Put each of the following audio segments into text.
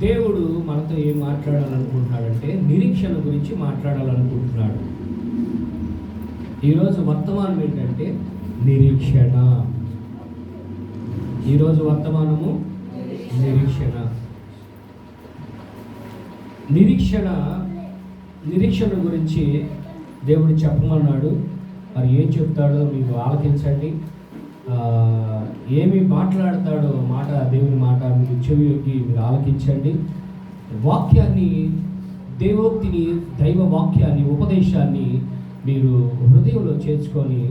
దేవుడు మనతో ఏం మాట్లాడాలనుకుంటున్నాడంటే నిరీక్షణ గురించి మాట్లాడాలనుకుంటున్నాడు. ఈరోజు వర్తమానం ఏంటంటే నిరీక్షణ. ఈరోజు వర్తమానము నిరీక్షణ గురించి దేవుడు చెప్పమన్నాడు. మరి ఏం చెప్తాడో మీరు ఆలకించండి. ఏమి మాట్లాడతాడో దేవుని మాట మీరు చెవికి మీరు ఆలకించండి. వాక్యాన్ని, దేవోక్తిని, దైవ వాక్యాన్ని, ఉపదేశాన్ని మీరు హృదయంలో చేర్చుకొని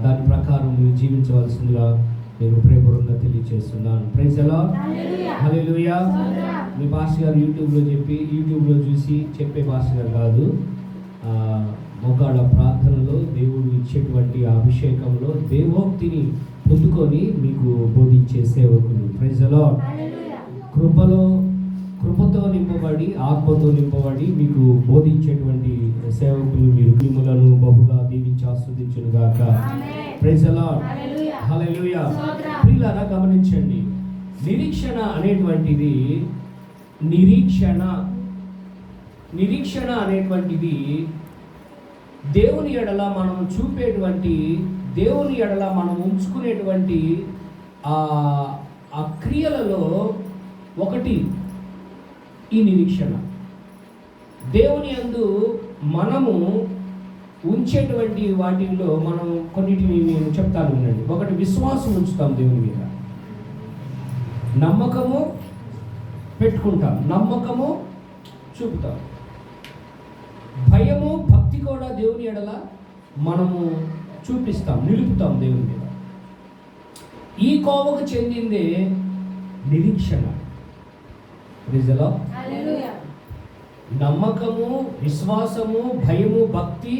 దాని ప్రకారం మీరు జీవించవలసిందిగా నేను ప్రేమపూర్వకంగా తెలియజేస్తున్నాను. Praise the lord, hallelujah. మీ పాస్టర్ గారు యూట్యూబ్లో చూసి చెప్పే పాస్టర్ గారు కాదు. మోకాళ్ళ ప్రార్థనలో దేవుడు ఇచ్చేటువంటి అభిషేకంలో దేవోక్తిని పొందుకొని మీకు బోధించే సేవకులు. Praise the Lord. కృపతో నింపబడి, ఆత్మతో నింపబడి మీకు బోధించేటువంటి సేవకులు మీరు. మిమ్మలను బహుగా దీవించి ఆస్వాదించును గాక. ప్రైజ్ ది లార్డ్, హల్లెలూయా. ప్రియులారా గమనించండి, నిరీక్షణ అనేటువంటిది దేవుని ఎడల మనం చూపేటువంటి, దేవుని ఎడల మనం ఉంచుకునేటువంటి ఆ క్రియలలో ఒకటి ఈ నిరీక్షణ. దేవుని యందు మనము ఉంచేటువంటి వాటిల్లో మనం కొన్నిటిని నేను చెప్తాను వినండి. ఒకటి, విశ్వాసం ఉంచుతాం దేవుని మీద, నమ్మకము పెట్టుకుంటాం, నమ్మకము చూపుతాం. భయము, భక్తి కూడా దేవుని ఎడల మనము చూపిస్తాం, నిలుపుతాం దేవుని మీద. ఈ కోవకు చెందిందే నిరీక్షణ. నమ్మకము, విశ్వాసము, భయము, భక్తి,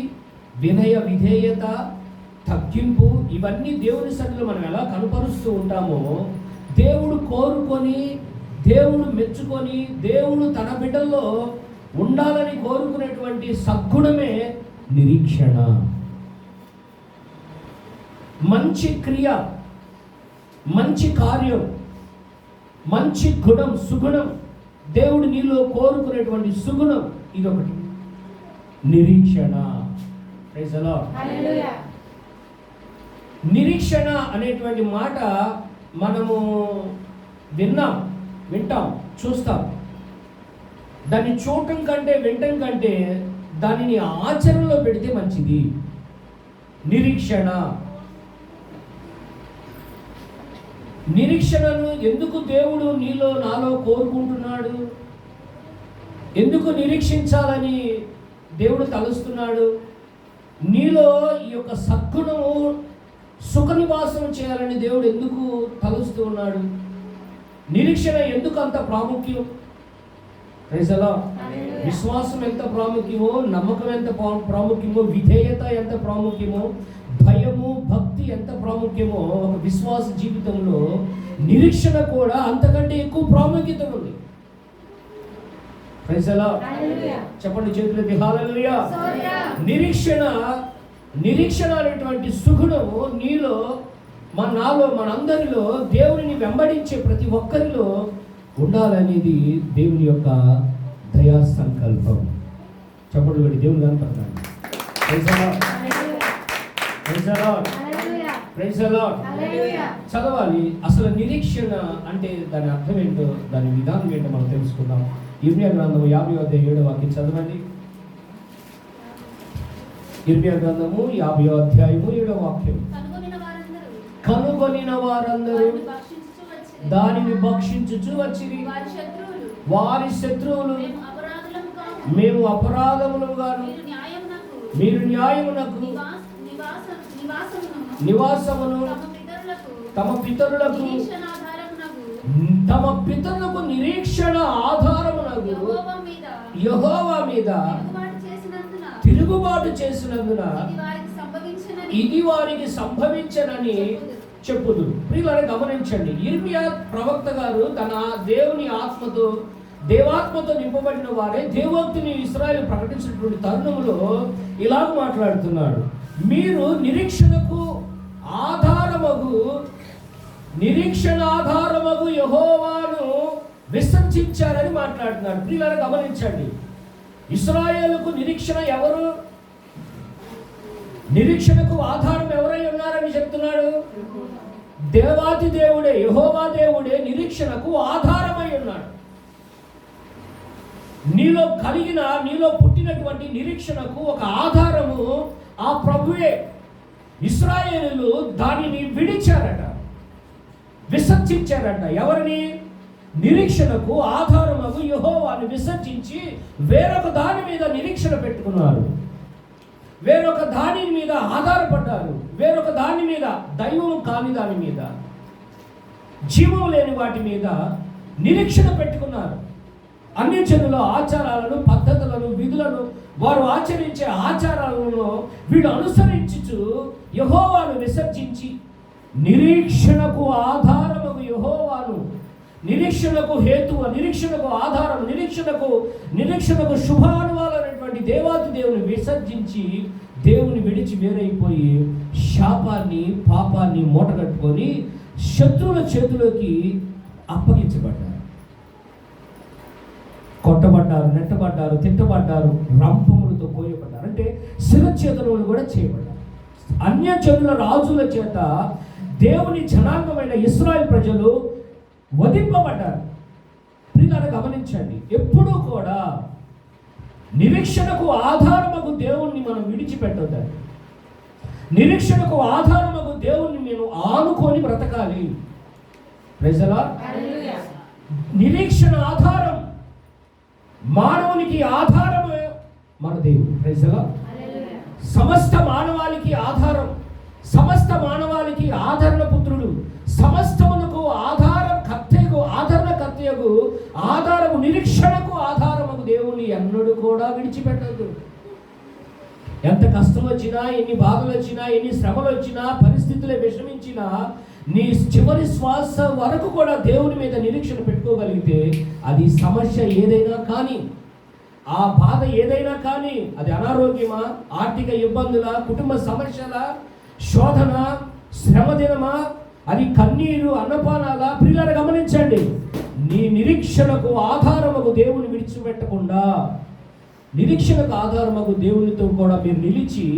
వినయ, విధేయత, తగ్గింపు, ఇవన్నీ దేవుని సన్నిధిలో మనం ఎలా కనపరుస్తూ ఉంటామో, దేవుడు కోరుకొని, దేవుడు మెచ్చుకొని, దేవుడు తన బిడ్డల్లో ఉండాలని కోరుకునేటువంటి సద్గుణమే నిరీక్షణ. మంచి క్రియ, మంచి కార్యం, మంచి గుణం, సుగుణం, దేవుడు నీలో కోరుకునేటువంటి సుగుణం ఇదొకటి, నిరీక్షణ. ప్రైజ్ ది లార్డ్, హల్లెలూయా. నిరీక్షణ అనేటువంటి మాట మనము వింటాం, చూస్తాం. దాన్ని చూడటం కంటే, వినటం కంటే దానిని ఆచరణలో పెడితే మంచిది. నిరీక్షణను ఎందుకు దేవుడు నీలో, నాలో కోరుకుంటున్నాడు? ఎందుకు నిరీక్షించాలని దేవుడు తలుస్తున్నాడు? నీలో ఈ యొక్క సద్గుణము సుఖ నివాసం చేయాలని దేవుడు ఎందుకు తలుస్తూ ఉన్నాడు? నిరీక్షణ ఎందుకు అంత ప్రాముఖ్యం? Praise the Lord. విశ్వాసం ఎంత ప్రాముఖ్యమో, నమ్మకం ఎంత ప్రాముఖ్యమో, విధేయత ఎంత ప్రాముఖ్యమో, భయము, భక్తి ఎంత ప్రాముఖ్యమో, ఒక విశ్వాస జీవితంలో నిరీక్షణ కూడా అంతకంటే ఎక్కువ ప్రాముఖ్యత ఉంది. Praise the lord. చెప్పండి చేతులెత్తి హల్లెలూయా. నిరీక్షణ అనేటువంటి సుగుణము నీలో, నాలో, మనందరిలో, దేవునిని వెంబడించే ప్రతి ఒక్కరిలో ఉండాలనేది దేవుని యొక్క దయా సంకల్పం. చెప్పండి పెట్టి దేవుని కనపడతాను. Praise the lord, praise the lord, praise the lord. చదవాలి. అసలు నిరీక్షణ అంటే దాని అర్థం ఏంటో, దాని విధానం ఏంటో మనం తెలుసుకుందాం. ఇర్మియా గ్రంథము 50వ వాక్యం చదవండి. ఇర్మియా గ్రంథము 50వ అధ్యాయము 7వ వాక్యం. కనుగొనిన వారందరూ దానిని భక్షించుచు వచ్చిరి. వారి శత్రువులు మేము అపరాధములుగాను, మీరు న్యాయమునకు నివాసమును తమ పితరులకు నిరీక్షణ ఆధారమునకు యెహోవా మీద తిరుగుబాటు చేసినందున ఇది వారికి సంభవించనని చెప్పుదు. ప్రియులారా గమనించండి, ఇర్మియా ప్రవక్త గారు తన దేవాత్మతో నింపబడిన వారే దేవోక్తిని ఇశ్రాయేలు ప్రకటించినటువంటి తరుణంలో ఇలాగ మాట్లాడుతున్నాడు. మీరు నిరీక్షణ ఆధారమగు యెహోవాను విసర్జించారని మాట్లాడుతున్నాడు. ప్రియులారా గమనించండి, ఇశ్రాయేలుకు నిరీక్షణ ఎవరు? నిరీక్షణకు ఆధారం ఎవరై ఉన్నారని చెప్తున్నాడు? దేవాది దేవుడే, యెహోవా దేవుడే నిరీక్షణకు ఆధారమై ఉన్నాడు. నీలో పుట్టినటువంటి నిరీక్షణకు ఒక ఆధారము ఆ ప్రభువే. ఇశ్రాయేలులు దానిని విడిచారట, విసర్జించారట. ఎవరిని? నిరీక్షణకు ఆధారము యెహోవాను విసర్జించి వేరొక దాని మీద నిరీక్షణ పెట్టుకున్నారు, వేరొక దాని మీద ఆధారపడ్డారు, వేరొక దాని మీద, దైవం కాని దాని మీద, జీవం లేని వాటి మీద నిరీక్షణ పెట్టుకున్నారు. అన్యజనుల ఆచారాలను, పద్ధతులను, విధులను, వారు ఆచరించే ఆచారాలను వీడు అనుసరించుచు యెహోవాను విసర్జించి నిరీక్షణకు ఆధారము యెహోవాను, నిరీక్షణకు హేతువు, నిరీక్షణకు ఆధారం, నిరీక్షణకు శుభానువాలైనటువంటి దేవాది దేవుని విసర్జించి దేవుని విడిచి వేరైపోయి శాపాన్ని, పాపాన్ని మూటగట్టుకొని శత్రువుల చేతిలోకి అప్పగించబడ్డారు. కొట్టబడ్డారు, నెట్టబడ్డారు, తిట్టబడ్డారు, రంపములతో కోయబడ్డారు. అంటే శిరఛేదనలు కూడా చేయబడ్డారు. అన్యజనుల రాజుల చేత దేవుని జనాంగమైన ఇశ్రాయేలు ప్రజలు వధింపబడ్డారు. ప్రియులారా గమనించండి, ఎప్పుడూ కూడా నిరీక్షణకు ఆధారమగు దేవుణ్ణి మనం విడిచిపెట్టొద్దండి. నిరీక్షణకు ఆధారమగు దేవుణ్ణి మేము ఆనుకొని బ్రతకాలి. ప్రజల నిరీక్షణ ఆధారం, మానవునికి ఆధారమే మన దేవుడు. ప్రజల సమస్త మానవాళికి ఆధారం, సమస్త మానవాళికి ఆదరణ పుత్రుడు, సమస్తమునకు ఆధారం కర్తయ్యకు, ఆదరణ కర్తయ్యకు ఆధారము, నిరీక్షణకు ఆధారము దేవుని ఎన్నడూ కూడా విడిచిపెట్టద్దు. ఎంత కష్టం వచ్చినా, ఎన్ని బాధలు వచ్చినా, ఎన్ని శ్రమలు వచ్చినా, పరిస్థితులే విషమించినా, నీ చివరి శ్వాస వరకు కూడా దేవుని మీద నిరీక్షణ పెట్టుకోగలిగితే అది సమస్య ఏదైనా కానీ, ఆ బాధ ఏదైనా కానీ, అది అనారోగ్యమా, ఆర్థిక ఇబ్బందుల, కుటుంబ సమస్యల, శోధన, శ్రమదినమా, అది కన్నీరు, అన్నపానాల, ప్రియులారా గమనించండి, నీ నిరీక్షణకు ఆధారముకు దేవుని విడిచిపెట్టకుండా, నిరీక్షణకు ఆధారముకు దేవునితో కూడా మీరు నిలిచి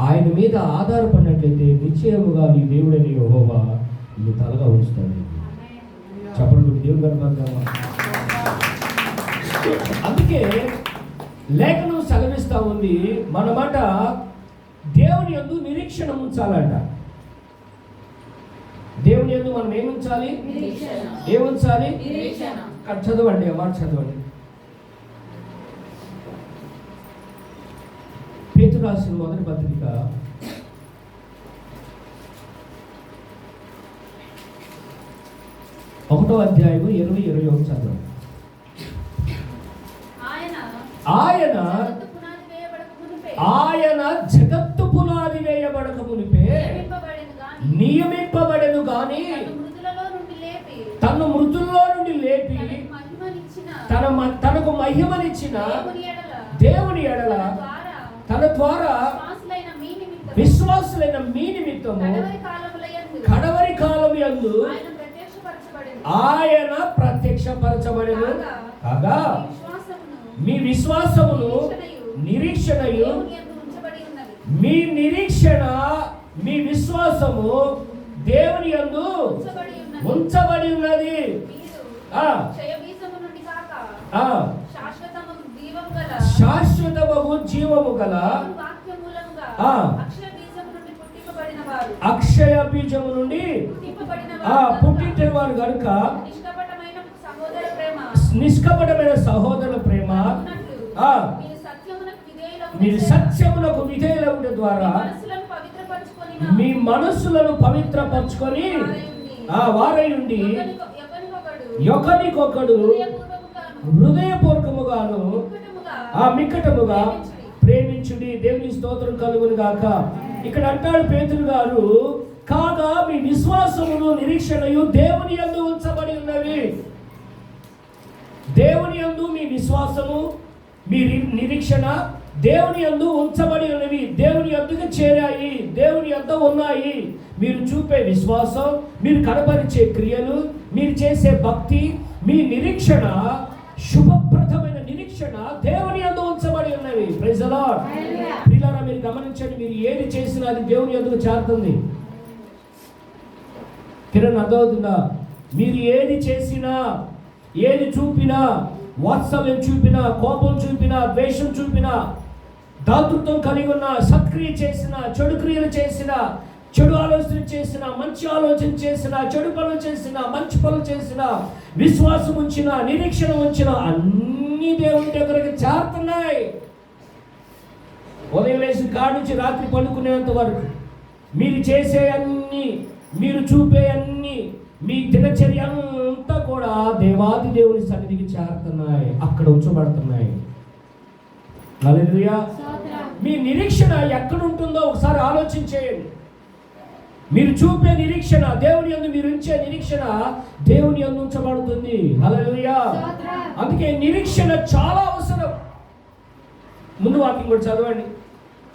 ఆయన మీద ఆధారపడినట్లయితే నిశ్చయముగా నీ దేవుడని యెహోవా నీ తలగా ఉంచుతాడు. చెప్పండి దేవుడు కనపడతావా? అందుకే లేఖనం సెలవిస్తా ఉంది, మన మాట దేవుని యందు నిరీక్షణ ఉంచాలంట. దేవుని యందు మనం ఏముంచాలి? ఏముంచాలి? చదవండి, మాట చదవండి. పేతురు రాసిన మొదటి పత్రిక 1వ అధ్యాయము 20-21 చదవండి. ఆయన జగత్తు పునాది వేయబడక మునిపే నియమింపబడెను గాని తను మృతుల్లో నుండి లేపి తనకు మహిమనిచ్చిన దేవుని ఎడల తన ద్వారా విశ్వాసులైన మీ నిమిత్తము కడవరి కాలము యందు ఆయన ప్రత్యక్షపరచబడెను కాగా మీ విశ్వాసమును, నిరీక్షణయు, మీ నిరీక్షణ, మీ విశ్వాసము దేవుని యందు ఉంచబడి ఉన్నది. శాశ్వతమగు జీవము గల అక్షయ బీజము నుండి పుట్టిన వారు కనుక నిష్కపటమైన సహోదర ప్రేమ మీరు సత్యమునకు విధేయులగుట ద్వారా మీ మనస్సులను పవిత్రపరచుకొని వారై ఉండి ఒకరికొకడు హృదయపూర్వకముగాను మిక్కటముగా ప్రేమించుడి. దేవుని స్తోత్రం కలుగును గాక. ఇక్కడ అంటాడు పేతురు గారు, కాగా మీ విశ్వాసమును, నిరీక్షణయు దేవుని యందు ఉంచబడి ఉన్నవి. దేవుని యందు మీ విశ్వాసము, మీ నిరీక్షణ దేవుని యందు ఉంచబడి ఉన్నవి. దేవుని యొద్దకు చేరాయి, దేవుని యొద్ద ఉన్నాయి. మీరు చూపే విశ్వాసం, మీరు కనబరిచే క్రియలు, మీరు చేసే భక్తి, మీ నిరీక్షణ శుభప్రదమైన నిరీక్షణ దేవుని యందు ఉంచబడి ఉన్నవి. Praise the Lord. ప్రియులారా, మీరు గమనించండి, మీరు ఏది చేసినా అది దేవుని యందు చేరుతుంది. కిరణ్, అర్థమవుతుందా? మీరు ఏది చేసినా, ఏది చూపినా, వాత్సల్యం చూపినా, కోపం చూపినా, ద్వేషం చూపినా, దాతృత్వం కలిగి ఉన్న, సత్క్రియ చేసిన, చెడు క్రియలు చేసిన, చెడు ఆలోచన చేసిన, మంచి ఆలోచన చేసిన, చెడు పనులు చేసిన, మంచి పనులు చేసిన, విశ్వాసం ఉంచిన, నిరీక్షణ ఉంచిన, అన్ని దేవుని దగ్గరికి చేరుతున్నాయి. ఉదయం వేసి కాడి నుంచి రాత్రి పడుకునేంత వరకు మీరు చేసే అన్ని, మీరు చూపే అన్ని, మీ దినచర్య అంతా కూడా దేవాది దేవుని సన్నిధికి చేరుతున్నాయి, అక్కడ ఉంచబడుతున్నాయి. హల్లెలూయా. మీ నిరీక్షణ ఎక్కడ ఉంటుందో ఒకసారి ఆలోచించేయండి. మీరు చూపే నిరీక్షణ, దేవుని యందు మీరు ఉంచే నిరీక్షణ దేవుని యందు ఉంచబడుతుంది. హల్లెలూయా. అందుకే నిరీక్షణ చాలా అవసరం. ముందు వాక్యం కూడా చదవండి.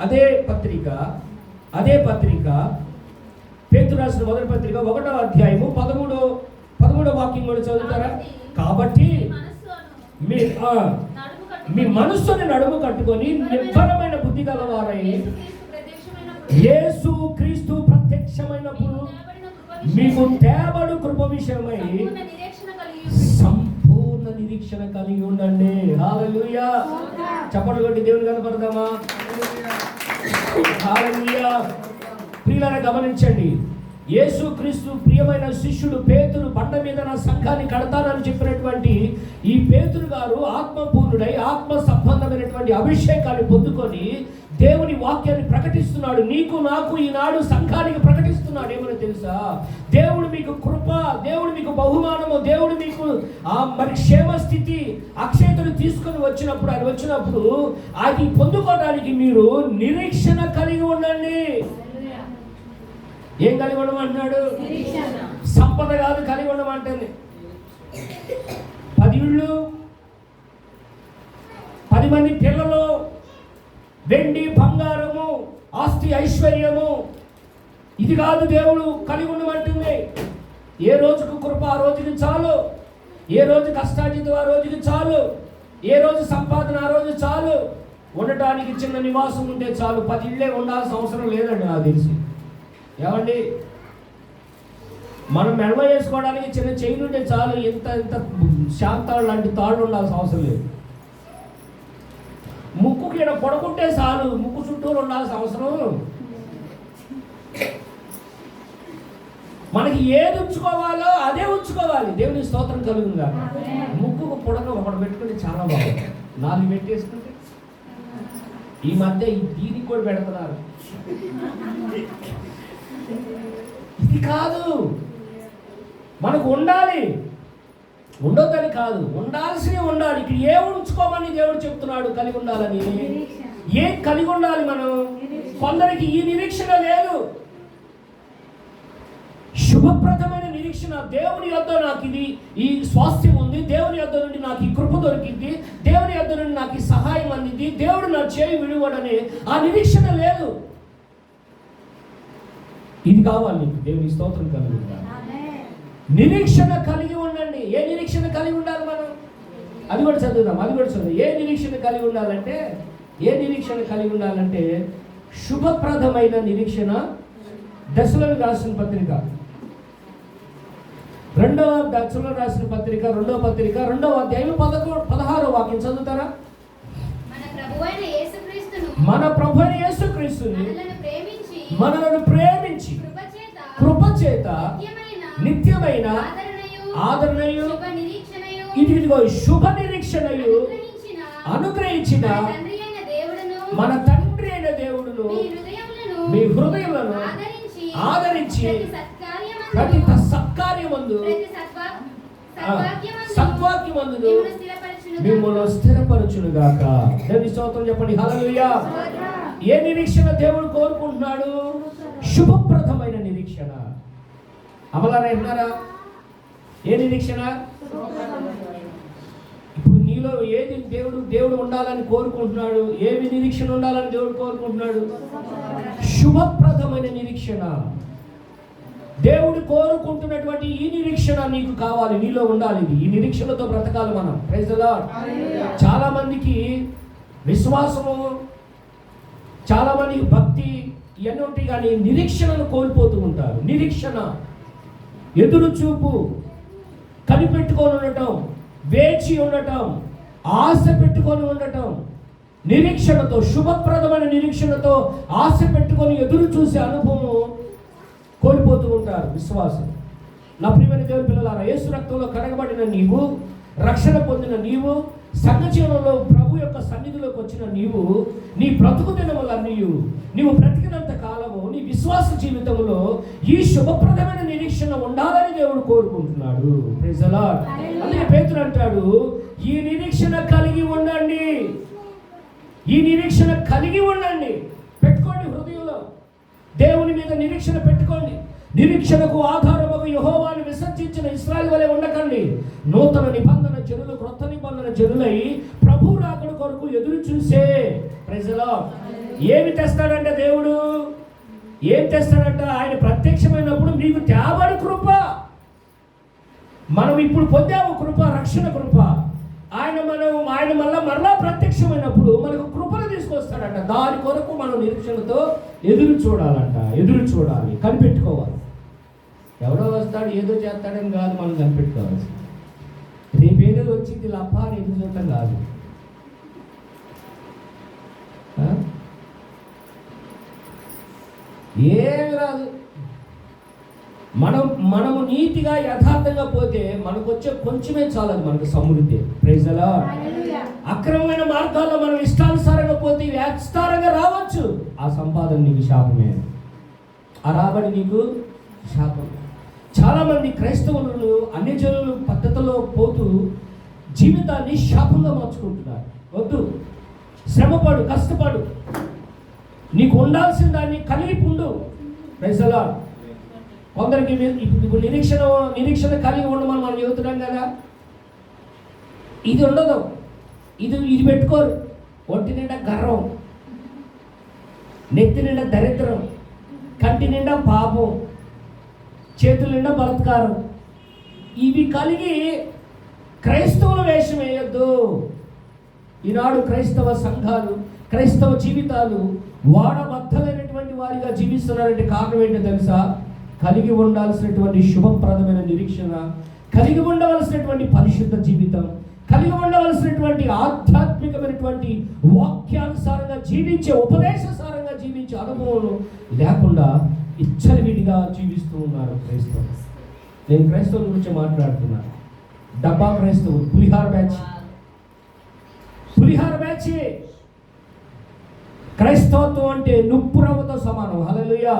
అదే పత్రిక పేతురు రాసిన మొదటి పత్రిక 1వ అధ్యాయము 13వ వాక్యం కూడా చదువుతారా? కాబట్టి మీ మనస్సుని నడుము కట్టుకొని నిబ్బరమైన బుద్ధి గలవారై యేసు క్రీస్తు ప్రత్యక్షమైనప్పుడు మీకు తేబడు కృప విషయమై సంపూర్ణ నిరీక్షణ కలిగి ఉండండి. హల్లెలూయా. చప్పట్లు కొట్టి దేవుని కనపడదామా? హల్లెలూయా. ప్రియులారా, గమనించండి, యేసు క్రీస్తు ప్రియమైన శిష్యుడు పేతురు బండ మీద నా సంఘాన్ని కడతానని చెప్పినటువంటి ఈ పేతురు గారు ఆత్మపూర్ణుడై ఆత్మ సంబంధమైనటువంటి అభిషేకాన్ని పొందుకొని దేవుని వాక్యాన్ని ప్రకటిస్తున్నాడు. నీకు నాకు ఈనాడు సంఘానికి ప్రకటిస్తున్నాడు. ఏమని తెలుసా? దేవుడు మీకు కృప, దేవుడు మీకు బహుమానము, దేవుడు మీకు మరి క్షేమస్థితి, అక్షయతను తీసుకొని వచ్చినప్పుడు అది పొందుకోవడానికి మీరు నిరీక్షణ కలిగి ఉండండి. ఏం కలిగి ఉండమంటున్నాడు? సంపద కాదు కలిగి ఉండమంటుంది. 10 ఇళ్ళు, 10 మంది పిల్లలు, వెండి బంగారము, ఆస్తి ఐశ్వర్యము, ఇది కాదు దేవుడు కలిగి ఉండమంటుంది. ఏ రోజుకు కృప ఆ రోజుకి చాలు, ఏ రోజు కష్టార్జితం ఆ రోజుకి చాలు, ఏ రోజు సంపాదన ఆ రోజు చాలు, ఉండటానికి చిన్న నివాసం ఉంటే చాలు. 10 ఇళ్ళే ఉండాల్సిన అవసరం లేదండి నాకు తెలిసి. ఏమండి, మనం మెడలో వేసుకోవడానికి చిన్న చైన్ ఉంటే చాలు. ఇంత శాంతాళ్ళు లాంటి తాళ్ళు ఉండాల్సిన అవసరం లేదు. ముక్కుకి ఇక్కడ పొడకుంటే చాలు, ముక్కు చుట్టూరు ఉండాల్సిన అవసరం. మనకి ఏది ఉంచుకోవాలో అదే ఉంచుకోవాలి. దేవుని స్తోత్రం కలుగుగా. ముక్కుకు పొడక ఒకటి పెట్టుకుంటే చాలా బాగుంది. 4 పెట్టేసుకుంటే ఈ మధ్య దీనికి కూడా పెడుతున్నారు. ఇది కాదు, మనకు ఉండాలి, ఉండొద్దని కాదు, ఉండాల్సినవి ఉండాలి. ఇక్కడ ఏ ఉంచుకోమని దేవుడు చెప్తున్నాడు కలిగి ఉండాలని. ఏం కలిగి ఉండాలి మనం? కొందరికి ఈ నిరీక్షణ లేదు. శుభప్రదమైన నిరీక్షణ, దేవుని యొద్ద నాకు ఇది ఈ స్వాస్థ్యం ఉంది, దేవుని యొద్ద నుండి నాకు ఈ కృప దొరికింది, దేవుని యొద్ద నుండి నాకు ఈ సహాయం అందింది, దేవుడు నా చేయి విడువడని ఆ నిరీక్షణ లేదు. ఇది కావాలి నీకు. దేవుని స్తోత్రం కలిగి ఉండాలి. నిరీక్షణ కలిగి ఉండండి. ఏ నిరీక్షణ కలిగి ఉండాలి మనం? అది కూడా చదువుదాం. ఏ నిరీక్షణ కలిగి ఉండాలంటే శుభప్రదమైన నిరీక్షణ. దశలకు రాసిన పత్రిక 2వ పత్రిక 2వ అధ్యాయం 16వ వాక్యం చదువుతారా? మన ప్రభువైన యేసుక్రీస్తుని మనలను ప్రేమించి కృపచేత నిత్యమైన ఆదరణయు ఇదిగో శుభ నిరీక్షణయు అనుగ్రహించిన మన తండ్రి అయిన దేవుడును మీ హృదయములను ఆదరించి ప్రతి సత్కార్యమందు సద్వాక్యమందు మిమ్మల్ని స్థిరపరచునుగాక. దేవుని స్తోత్రం చెప్పండి. హల్లెలూయా. ఏ నిరీక్షణ దేవుడు కోరుకుంటున్నాడు? శుభప్రదమైన నిరీక్షణ. అమలారా విన్నారా? ఏ నిరీక్షణ? ఇప్పుడు నీలో ఏది దేవుడు ఉండాలని కోరుకుంటున్నాడు? ఏమి నిరీక్షణ ఉండాలని దేవుడు కోరుకుంటున్నాడు? శుభప్రదమైన నిరీక్షణ. దేవుడు కోరుకుంటున్నటువంటి ఈ నిరీక్షణ నీకు కావాలి, నీలో ఉండాలి. ఈ నిరీక్షణతో బ్రతకాలి మనం. Praise the Lord. చాలా మందికి విశ్వాసము, చాలా మందికి భక్తి ఇవన్నీ ఉంటాయి, కానీ నిరీక్షణను కోల్పోతూ ఉంటారు. నిరీక్షణ, ఎదురు చూపు, కనిపెట్టుకొని ఉండటం, వేచి ఉండటం, ఆశ పెట్టుకొని ఉండటం, నిరీక్షణతో, శుభప్రదమైన నిరీక్షణతో ఆశ పెట్టుకొని ఎదురు చూసే అనుభవం కోల్పోతూ ఉంటారు. విశ్వాసం. నా ప్రియమైన దేవుని పిల్లలారా, యేసు రక్తంలో కడగబడిన నీవు, రక్షణ పొందిన నీవు, సంఘ జీవనంలో ప్రభు యొక్క సన్నిధిలోకి వచ్చిన నీవు, నీ బ్రతుకు దినములన్నీ నీవు బ్రతికినంత కాలము నీ విశ్వాస జీవితంలో ఈ శుభప్రదమైన నిరీక్షణ ఉండాలని దేవుడు కోరుకుంటున్నాడు. Praise the Lord. అందుకే పేతురు అంటాడు, ఈ నిరీక్షణ కలిగి ఉండండి, ఈ నిరీక్షణ కలిగి ఉండండి. పెట్టుకోండి హృదయంలో, దేవుని మీద నిరీక్షణ పెట్టుకోండి. నిరీక్షణకు ఆధారముగా యెహోవాను విసర్జించిన ఇశ్రాయేలు వలె ఉండకండి. నూతన నిబంధన జనులు క్రొత్త నిబంధన జనులై ప్రభు రాకడ కొరకు ఎదురు చూసే. Praise the Lord. ఏమి తెస్తాడంటే దేవుడు, ఏం తెస్తాడంట? ఆయన ప్రత్యక్షమైనప్పుడు మీకు తేబడి కృప. మనం ఇప్పుడు పొందాము కృప, రక్షణ కృప. ఆయన మరలా ప్రత్యక్షమైనప్పుడు మనకు కృపను తీసుకొస్తాడంట. దాని కొరకు మనం నిరీక్షణతో ఎదురు చూడాలంట. ఎదురు చూడాలి, కనిపెట్టుకోవాలి. ఎవడో వస్తాడు ఏదో చేస్తాడని కాదు మనం కనిపెట్టుకోవాలి. రేపేదో వచ్చింది లప్ప అని ఎదురు చూడటం కాదు. ఏమి రాదు. మనము నీతిగా యథార్థంగా పోతే మనకు వచ్చే కొంచెమే చాలదు మనకు సమృద్ధి. Praise the lord. అక్రమమైన మార్గాల్లో మనం ఇష్టానుసారంగా పోతే వ్యాస్తారంగా రావచ్చు. ఆ సంపాదన నీకు శాపమే, ఆ రాబడి నీకు శాపం. చాలా మంది క్రైస్తవులు అన్ని జనులు పద్ధతిలో పోతూ జీవితాన్ని శాపంగా మార్చుకుంటున్నారు. వద్దు, శ్రమపడు, కష్టపడు, నీకు ఉండాల్సిన దాన్ని కలిగి ఉండు. Praise the Lord. కొందరికి ఇప్పుడు నిరీక్షణ కలిగి ఉండమని మనం చెబుతున్నాం కదా, ఇది ఉండదు. ఇది పెట్టుకోరు. ఒంటి నిండా గర్వం, నెత్తి నిండా దరిద్రం, కంటి నిండా పాపం, చేతుల నిండా బలత్కారం. ఇవి కలిగి క్రైస్తవుల వేషం వేయొద్దు. ఈనాడు క్రైస్తవ సంఘాలు, క్రైస్తవ జీవితాలు వాడబద్దలైనటువంటి వారిగా జీవిస్తున్నారంటే కారణం ఏంటో తెలుసా? కలిగి ఉండాల్సినటువంటి శుభప్రదమైన నిరీక్షణ, కలిగి ఉండవలసినటువంటి పరిశుద్ధ జీవితం, కలిగి ఉండవలసినటువంటి ఆధ్యాత్మికమైనటువంటి వాక్యానుసారంగా జీవించే, ఉపదేశసారంగా జీవించే అనుభవం లేకుండా ఇచ్చలవిడిగా జీవిస్తూ ఉన్నారు క్రైస్తవులు. నేను క్రైస్తవుల గురించి మాట్లాడుతున్నాను. డబ్బా క్రైస్తవులు, పులిహార బ్యాచ్. క్రైస్తవత్వం అంటే నుప్పు రవ్వతో సమానం. హల్లెలూయా.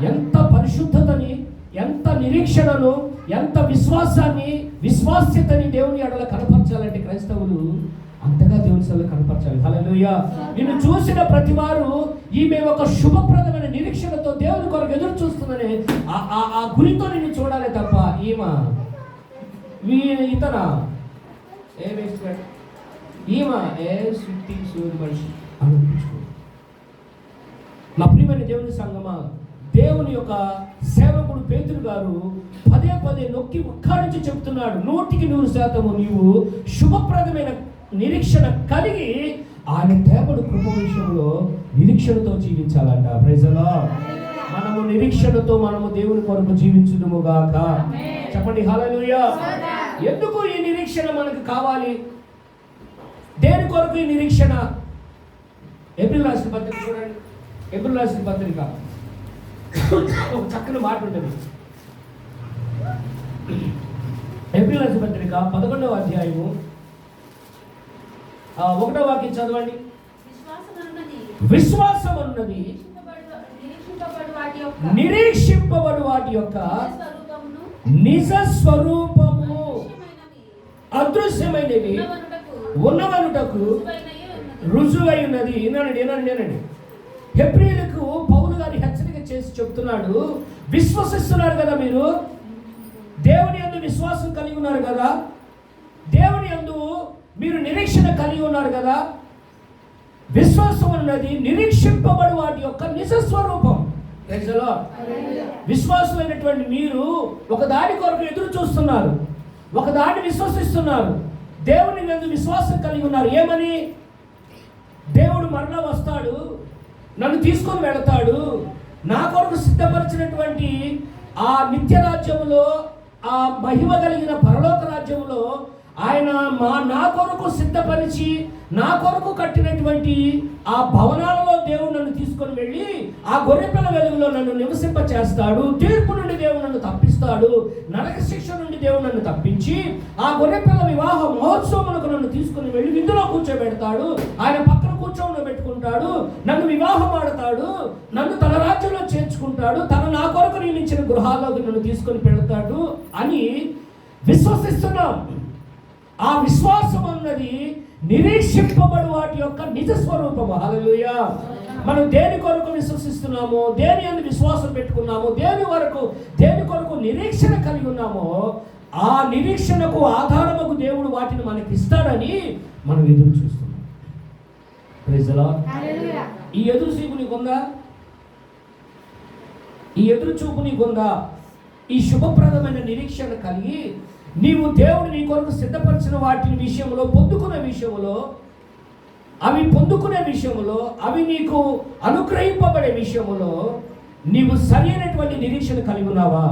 ఎంత పరిశుద్ధతని, ఎంత నిరీక్షణను, ఎంత విశ్వాస్యతని దేవుని ఎడల కనపరచాలంటే క్రైస్తవులు అంతగా దేవుని సభలో కనపరచాలి. హల్లెలూయా. నిన్ను చూసిన ప్రతి వారు ఈమె ఒక శుభప్రదమైన నిరీక్షణతో దేవుని కొరకు ఎదురు చూస్తుందని ఆ గురితో నిన్ను చూడాలి తప్ప ఇతర మనిషి అనిపించుకో. నా ప్రియమైన దేవుని సంగమా, దేవుని యొక్క సేవకుడు పేతురు గారు పదే నొక్కి ఉక్కారించి చెప్తున్నాడు, 100% నీవు శుభప్రదమైన నిరీక్షణ కలిగి ఆయన దేవుడు కృప విషయంలో నిరీక్షణతో జీవించాలంట. Praise the lord. మనము నిరీక్షణతో మనము దేవుని కొరకు జీవించుదుముగాక. చెప్పండి హల్లెలూయా. ఎందుకు ఈ నిరీక్షణ మనకు కావాలి? దేని కొరకు ఈ నిరీక్షణ? ఏప్రిల్ రాసిన పత్రిక చూడండి. ఏప్రిల్ రాసిన పత్రిక ఒక చక్కని మాట ఉంటుంది. ఏప్రిల్ రాసిన పత్రిక 11వ అధ్యాయము 1వ వాక్యం చదవండి. విశ్వాసం అన్నది నిరీక్షింపబడు వాటి యొక్క నిజ స్వరూపము, అదృశ్యమైనవి ఉన్నవనుటకు రుజువై ఉన్నది. వినండి. హెబ్రీయులకు పౌలు గారి హెచ్చరిక చేసి చెప్తున్నాడు, విశ్వసిస్తున్నారు కదా మీరు, దేవుని యందు విశ్వాసం కలిగి ఉన్నారు కదా, దేవుని యందు మీరు నిరీక్షణ కలిగి ఉన్నారు కదా. విశ్వాసం అన్నది నిరీక్షింపబడు వాటి యొక్క నిజ స్వరూపం. Praise the lord. విశ్వాసులైనటువంటి మీరు ఒక దాని కొరకు ఎదురు చూస్తున్నారు, ఒక దాన్ని విశ్వసిస్తున్నారు, దేవుని మీద విశ్వాసం కలిగి ఉన్నారు. ఏమని? దేవుడు మరలా వస్తాడు, నన్ను తీసుకొని వెళతాడు, నా కొరకు సిద్ధపరిచినటువంటి ఆ నిత్య రాజ్యములో, ఆ మహిమ కలిగిన పరలోక రాజ్యములో ఆయన నా కొరకు సిద్ధపరిచి నా కొరకు కట్టినటువంటి ఆ భవనాలలో దేవుడు నన్ను తీసుకొని వెళ్ళి ఆ గొర్రెపిల్ల వెలుగులో నన్ను నివసింప చేస్తాడు. తీర్పు నుండి దేవుడు నన్ను తప్పిస్తాడు, నరక శిక్ష నుండి దేవుడు నన్ను తప్పించి ఆ గొర్రెపిల్ల వివాహ మహోత్సవములకు నన్ను తీసుకుని వెళ్ళి విందులో కూర్చోబెడతాడు, ఆయన పక్కన కూర్చోబెట్టుకుంటాడు, నన్ను వివాహం ఆడతాడు, నన్ను తన రాజ్యంలో చేర్చుకుంటాడు, నా కొరకు నియమించిన గృహాల్లోకి నన్ను తీసుకొని పెడతాడు అని విశ్వసిస్తున్నాం. ఆ విశ్వాసం అన్నది నిరీక్షింపబడు వాటి యొక్క నిజ స్వరూపము. హల్లెలూయా. మనం దేని కొరకు విశ్వసిస్తున్నామో, దేని యందు విశ్వాసం పెట్టుకున్నామో, దేని కొరకు నిరీక్షణ కలిగి ఉన్నామో, ఆ నిరీక్షణకు ఆధారముకు దేవుడు వాటిని మనకి ఇస్తాడని మనం ఎదురు చూస్తున్నాం. Praise the Lord. ఈ ఎదురు చూపు నీకుందా? ఈ ఎదురు చూపు నీకుందా? ఈ శుభప్రదమైన నిరీక్షణ కలిగి నీవు దేవుడు నీ కొరకు సిద్ధపరిచిన వాటి విషయంలో, పొందుకునే విషయంలో, అవి నీకు అనుగ్రహింపబడే విషయంలో నీవు సరి అయినటువంటి నిరీక్షణ కలిగి ఉన్నావా?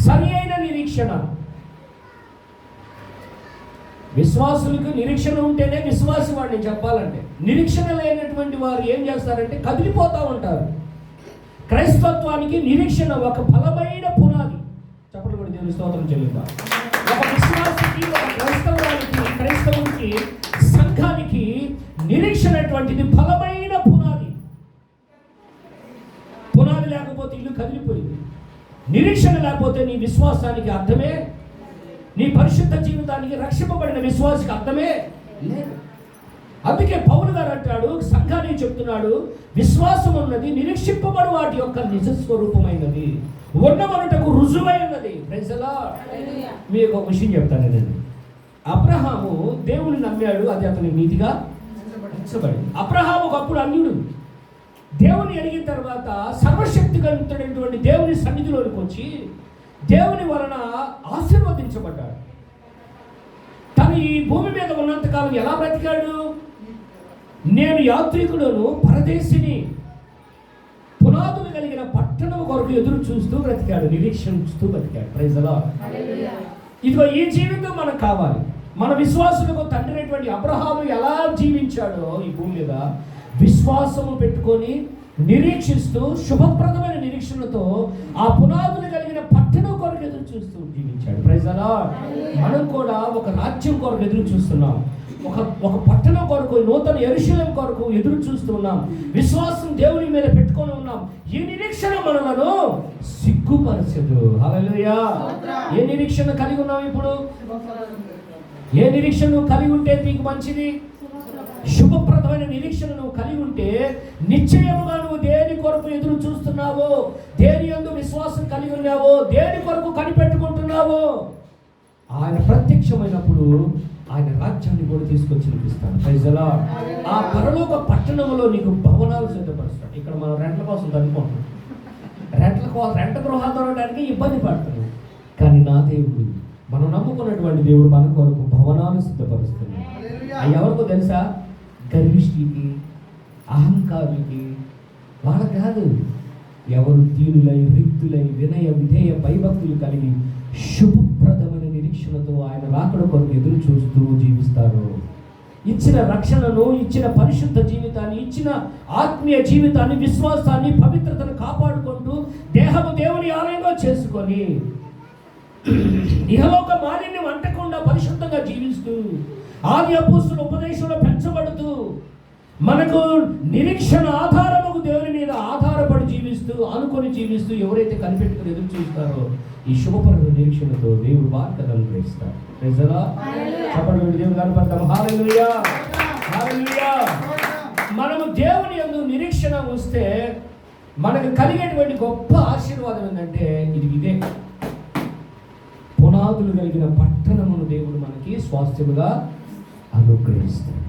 సరి అయిన నిరీక్షణ. విశ్వాసులకు నిరీక్షణ ఉంటేనే విశ్వాసి వాడిని చెప్పాలంటే. నిరీక్షణ లేనటువంటి వారు ఏం చేస్తారంటే కదిలిపోతూ ఉంటారు. క్రైస్తత్వానికి నిరీక్షణ ఒక బలమైన పునాది. చప్పట్లు కూడా దేవుని స్తోత్రం చెల్లిద్దాం. ఒక విశ్వాసికి, ఒక క్రైస్తవునికి, సంఘానికి నిరీక్షణ అటువంటిది బలమైన పునాది. పునాది లేకపోతే ఇల్లు కదిలిపోయింది. నిరీక్షణ లేకపోతే నీ విశ్వాసానికి అర్థమే, నీ పరిశుద్ధ జీవితానికి, రక్షింపబడిన విశ్వాసికి అర్థమే లేదు. అందుకే పౌలు గారు అంటాడు, సంఘానికి చెప్తున్నాడు, విశ్వాసం ఉన్నది నిరీక్షింపబడు వాటి యొక్క నిజ స్వరూపమైనది, ఉన్నమనుటకు రుజువైనది. Praise the lord. మీకు ఒక విషయం చెప్తానండి. అబ్రహాము దేవుని నమ్మాడు, అది అతని నీతిగా ఎంచబడింది. అబ్రహాము ఒకప్పుడు అన్యుడు. దేవుని అడిగిన తర్వాత సర్వశక్తివంతుడైనటువంటి దేవుని సన్నిధిలోనికి వచ్చి దేవుని వలన ఆశీర్వదించబడ్డాడు. తను ఈ భూమి మీద ఉన్నంతకాలం ఎలా బ్రతికాడు? నేను యాత్రికుడును, పరదేశిని, పునాదులు కలిగిన పట్టణం కొరకు ఎదురు చూస్తూ బ్రతికాడు, నిరీక్షిస్తూ బ్రతికాడు. Praise the lord. ఇదిగో ఈ జీవితం మనకు కావాలి. మన విశ్వాసులకు తండ్రి అయినటువంటి అబ్రహాము ఎలా జీవించాడో ఈ భూమి మీద విశ్వాసము పెట్టుకొని నిరీక్షిస్తూ శుభప్రదమైన నిరీక్షణతో ఆ పునాదులు కలిగిన పట్టణం కొరకు ఎదురు చూస్తూ జీవించాడు. Praise the Lord. మనం కూడా ఒక రాజ్యం కొరకు ఎదురు చూస్తున్నాం, ఒక పట్టణం కొరకు, నూతన యెరూషలేము కొరకు ఎదురు చూస్తున్నాం. విశ్వాసం దేవుని మీద పెట్టుకొని ఉన్నాం. ఈ నిరీక్షణ మనలను సిగ్గుపరచదు. హల్లెలూయా. ఏ నిరీక్షణ కలిగి ఉన్నాం ఇప్పుడు? ఏ నిరీక్షణ కలిగి ఉంటే నీకు మంచిది? శుభప్రదమైన నిరీక్షణ నువ్వు కలిగి ఉంటే నిశ్చయముగా నువ్వు దేని కొరకు ఎదురు చూస్తున్నావో, దేని యందు విశ్వాసం కలిగి ఉన్నావో, దేని కొరకు కనిపెట్టుకుంటున్నావో, ఆయన ప్రత్యక్షమైనప్పుడు ఆయన రాజ్యాన్ని కూడా తీసుకొచ్చి చూపిస్తాడు. Praise the Lord. ఆ పరలోక పట్టణంలో నీకు భవనాలు సిద్ధపరుస్తాడు. ఇక్కడ మనం రెంట్ల కోసం అనుకుంటున్నాం, రెంట గృహాలు దొరకడానికి ఇబ్బంది పడుతున్నాం. కానీ నా దేవుడు, మనం నమ్ముకున్నటువంటి దేవుడు మన కొరకు భవనాలు సిద్ధపరుస్తున్నాడు. అవి ఎవరికో తెలుసా? గర్విష్ఠికి, అహంకారులకి, వాళ్ళకి కాదు. ఎవరు దీనులై, రిక్తులై, వినయ విధేయ భయభక్తులు కలిగి శుభప్రదమైన నిరీక్షణతో ఆయన రాకడ కొరకు ఎదురు చూస్తూ జీవిస్తారు. ఇచ్చిన రక్షణను, ఇచ్చిన పరిశుద్ధ జీవితాన్ని, ఇచ్చిన ఆత్మీయ జీవితాన్ని, విశ్వాసాన్ని, పవిత్రతను కాపాడుకుంటూ దేహము దేవుని ఆలయంగా చేసుకొని ఇహలోక మాలిన్యం అంటకుండా పరిశుద్ధంగా జీవిస్తూ ఆది అపోస్తుల ఉపదేశంలో పెంచబడుతూ మనకు నిరీక్షణ ఆధారముకు దేవుని మీద ఆధారపడి జీవిస్తూ, ఆనుకొని జీవిస్తూ ఎవరైతే కనిపెట్టుకుని ఎదురు చూస్తారో ఈ శుభపరమైన నిరీక్షణతో దేవుడు వార్తను అనుగ్రహిస్తారు. Praise the lord. చెప్పండి, దేవుని కనపడతాం. హల్లెలూయా, హల్లెలూయా. మనము దేవుని యందు నిరీక్షణ వస్తే మనకు కలిగేటువంటి గొప్ప ఆశీర్వాదం ఏంటంటే ఇదే, పునాదులు కలిగిన పట్టణమును దేవుడు మనకి స్వాస్థ్యముగా అనుగ్రహిస్తాడు.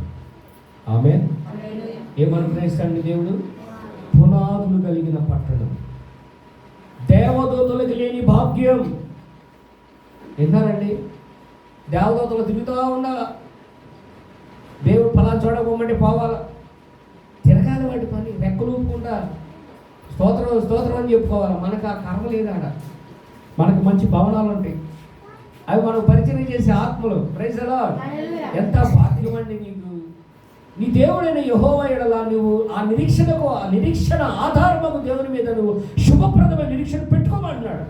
ఆమేన్. ఏమనుగ్రహిస్తాడు దేవుడు? పునాదులు కలిగిన పట్టణం, దేవదూతలకు లేని భాగ్యం. విన్నారండి? దేవదూతలు తిరుగుతూ ఉండాలా, దేవుడు ఫలానా చూడకపోమంటే పోవాలా, తిరగాలి వాటి పని, రెక్కలు ఊపుకుంటా స్తోత్రం స్తోత్రం అని చెప్పుకోవాలి. మనకు ఆ కర్మ లేదాడ. మనకు మంచి భవనాలు ఉంటాయి, అవి మనకు పరిచయం చేసే ఆత్మలు. Praise the Lord. ఎంత భాగ్యం అండి నీకు. నీ దేవుడైన యెహోవా యెడల నువ్వు ఆ నిరీక్షణ ఆధారము దేవుని మీద నువ్వు శుభప్రదమైన నిరీక్షణ పెట్టుకోమంటున్నాడు.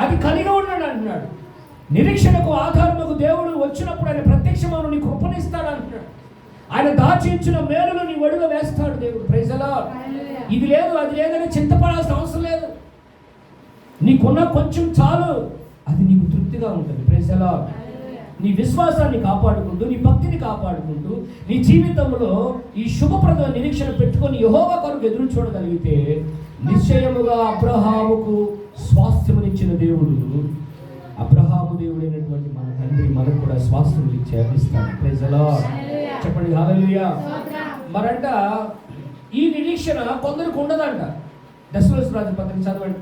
అది కలిగి ఉన్నాడు అంటున్నాడు. నిరీక్షణకు ఆధారముకు దేవుడు వచ్చినప్పుడు ఆయన ప్రత్యక్షమును నీ కృపనిస్తాడు అంటున్నాడు. ఆయన దాచి ఇచ్చిన మేలును నీ ఒడిలో వేస్తాడు దేవుడు. Praise the Lord. ఇది లేదు అది లేదని చింతపడాల్సిన అవసరం లేదు. నీకున్న కొంచెం చాలు, అది నీకు తృప్తిగా ఉంటుంది. Praise the Lord. నీ విశ్వాసాన్ని కాపాడుకుంటూ, నీ భక్తిని కాపాడుకుంటూ, నీ జీవితంలో ఈ శుభప్రదమైన నిరీక్షణ పెట్టుకొని యెహోవా కొరకు ఎదురు చూడగలిగితే నిశ్చయముగా అబ్రహాముకు స్వాస్థ్యమునిచ్చిన దేవుడు, అబ్రహాము దేవుడైనటువంటి మన తండ్రి మనకు కూడా స్వాస్థ్యములు ఇస్తాడు. Praise the lord. చెప్పండి హల్లెలూయా. మరంట ఈ నిరీక్షణ కొందరికి ఉండదంట. దశలోస్ రాసిన పత్రిక చదవండి.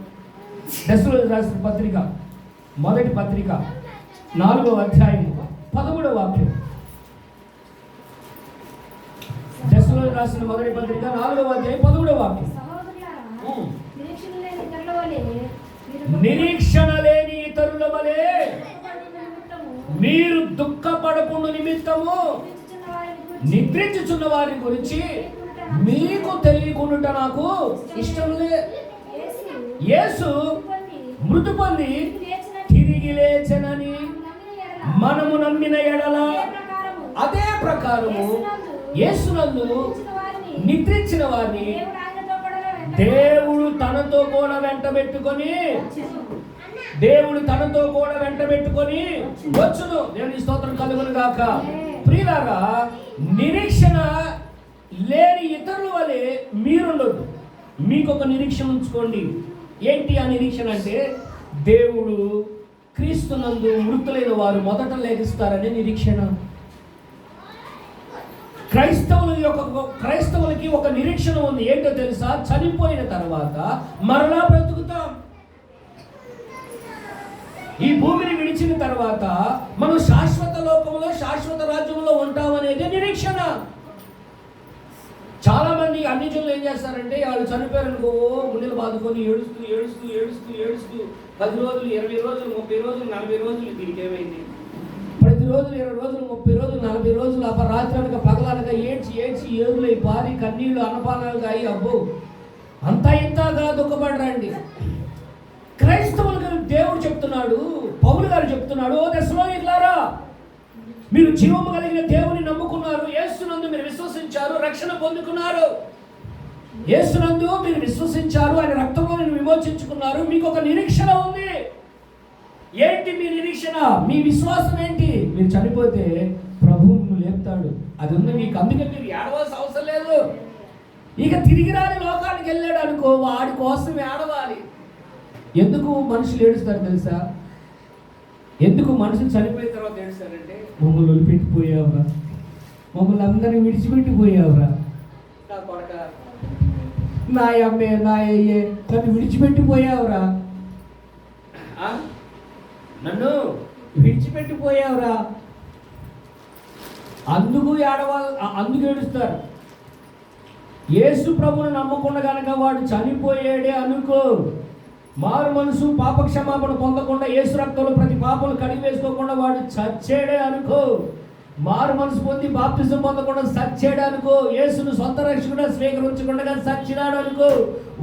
దశలోస్ రాసిన పత్రిక మొదటి పత్రిక 4వ అధ్యాయం 11వ వాక్యం. దశలోస్ రాసిన మొదటి పత్రిక 4వ అధ్యాయం 11వ వాక్యం. నిరీక్షణ లేని ఇతరుల వలె మీరు దుఃఖపడకుండా నిమిత్తము నిద్రించుచున్న వారి గురించి మీకు తెలియకుండా నాకు ఇష్టం లేదు. యేసు మృతి పొంది తిరిగి లేచెనని మనము నమ్మిన ఎడల అదే ప్రకారము యేసునందు నిద్రించిన వారిని దేవుడు తనతో కూడా వెంటబెట్టుకొని వచ్చును. దేవుని స్తోత్రం కలుగును గాక. ప్రియులారా, నిరీక్షణ లేని ఇతరుల వలె మీరుండొద్దు. మీకు ఒక నిరీక్షణ ఉంచుకోండి. ఏంటి ఆ నిరీక్షణ అంటే, దేవుడు క్రీస్తునందు మృతులైన వారు మొదట లేగిస్తారనే నిరీక్షణ. క్రైస్తవులకి ఒక నిరీక్షణ ఉంది. ఏంటో తెలుసా? చనిపోయిన తర్వాత మరలా బ్రతుకుతాం. ఈ భూమిని విడిచిన తర్వాత మనం శాశ్వత లోకంలో, శాశ్వత రాజ్యంలో ఉంటామనేది నిరీక్షణ. చాలా మంది అన్ని జనులు ఏం చేస్తారంటే, వాళ్ళు చనిపోయారనుకో గుండెలు బాదుకొని ఏడుస్తూ 10 రోజులు, 20 రోజులు, 30 రోజులు, 40 రోజులు తిరిగేమైంది. ప్రతి రోజులు 20 రోజులు, 30 రోజులు, 40 రోజులు అపరాత్రి అనక పగలనక ఏడ్చి ఏదులై పారి కన్నీళ్లు అన్నపానాలుగా అయ్యి అబ్బో అంతా ఇంతగా దుఃఖపడరండి. క్రైస్తవులకు దేవుడు చెప్తున్నాడు, పౌలు గారు చెప్తున్నాడు, ఓ దశలోనికులారా, మీరు జీవము కలిగిన దేవుని నమ్ముకున్నారు, యేసునందు మీరు విశ్వసించారు, రక్షణ పొందుకున్నారు. యేసునందు మీరు విశ్వసించారు, ఆయన రక్తంలో మీరు విమోచించుకున్నారు. మీకు ఒక నిరీక్షణ ఉంది. ఏంటి మీ నిరీక్షణ? మీ విశ్వాసం ఏంటి? మీరు చనిపోతే ప్రభువు మిమ్మల్ని లేపుతాడు. అది ఉంది మీకు. అందుకే మీరు ఏడవాల్సిన అవసరం లేదు. ఇక తిరిగి రాని లోకానికి వెళ్ళాడు అనుకో, వాడి కోసం ఏడవాలి. ఎందుకు మనుషులు ఏడుస్తారు తెలుసా? ఎందుకు మనుషులు చనిపోయిన తర్వాత ఏడుస్తారంటే, మమ్మల్ని వదిలిపెట్టిపోయావురా, మమ్మల్ని అందరినీ విడిచిపెట్టిపోయావురా, నా కొడక, నా అమ్మే, నా అయ్యే, నన్ను విడిచిపెట్టిపోయావురా, నన్ను విడిచిపెట్టిపోయావురా, అందుకు ఏడుస్తారు. యేసు ప్రభువును నమ్మకుండా కనుక వాడు చనిపోయాడే అనుకో, మారు మనసు పాప క్షమాపణ పొందకుండా, యేసు రక్తంలో ప్రతి పాపలు కడిగి వేసుకోకుండా వాడు చచ్చేడే అనుకో, మారు మనసు పొంది బాప్తిజం పొందకుండా చచ్చేడు అనుకో, యేసును సొంత రక్షకుడా స్వీకరించకుండా చచ్చినాడు అనుకో,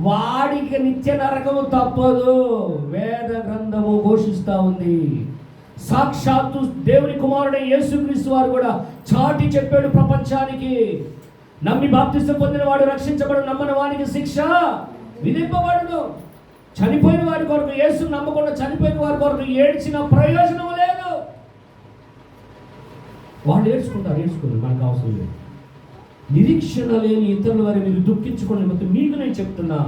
వాడికి నిత్య నరకము తప్పదు. వేద గ్రంథము ఘోషిస్తా ఉంది. సాక్షాత్తు దేవుని కుమారుడైన యేసుక్రీస్తు వారు కూడా చాటి చెప్పాడు ప్రపంచానికి, నమ్మి బాప్తిజం పొందిన వాడు రక్షించబడు, నమ్మని వానికి శిక్ష విధింపబడును. చనిపోయిన వారి కొరకు, యేసును నమ్మకుండా చనిపోయిన వారి కొరకు ఏడ్చిన ప్రయోజనం లేదు. వాళ్ళు ఏడ్చుకుంటారు, మనకు అవసరం లేదు. నిరీక్షణ లేని ఇతరుల వారి మీరు దుఃఖించుకోండి. మొత్తం మీకు నేను చెప్తున్నా,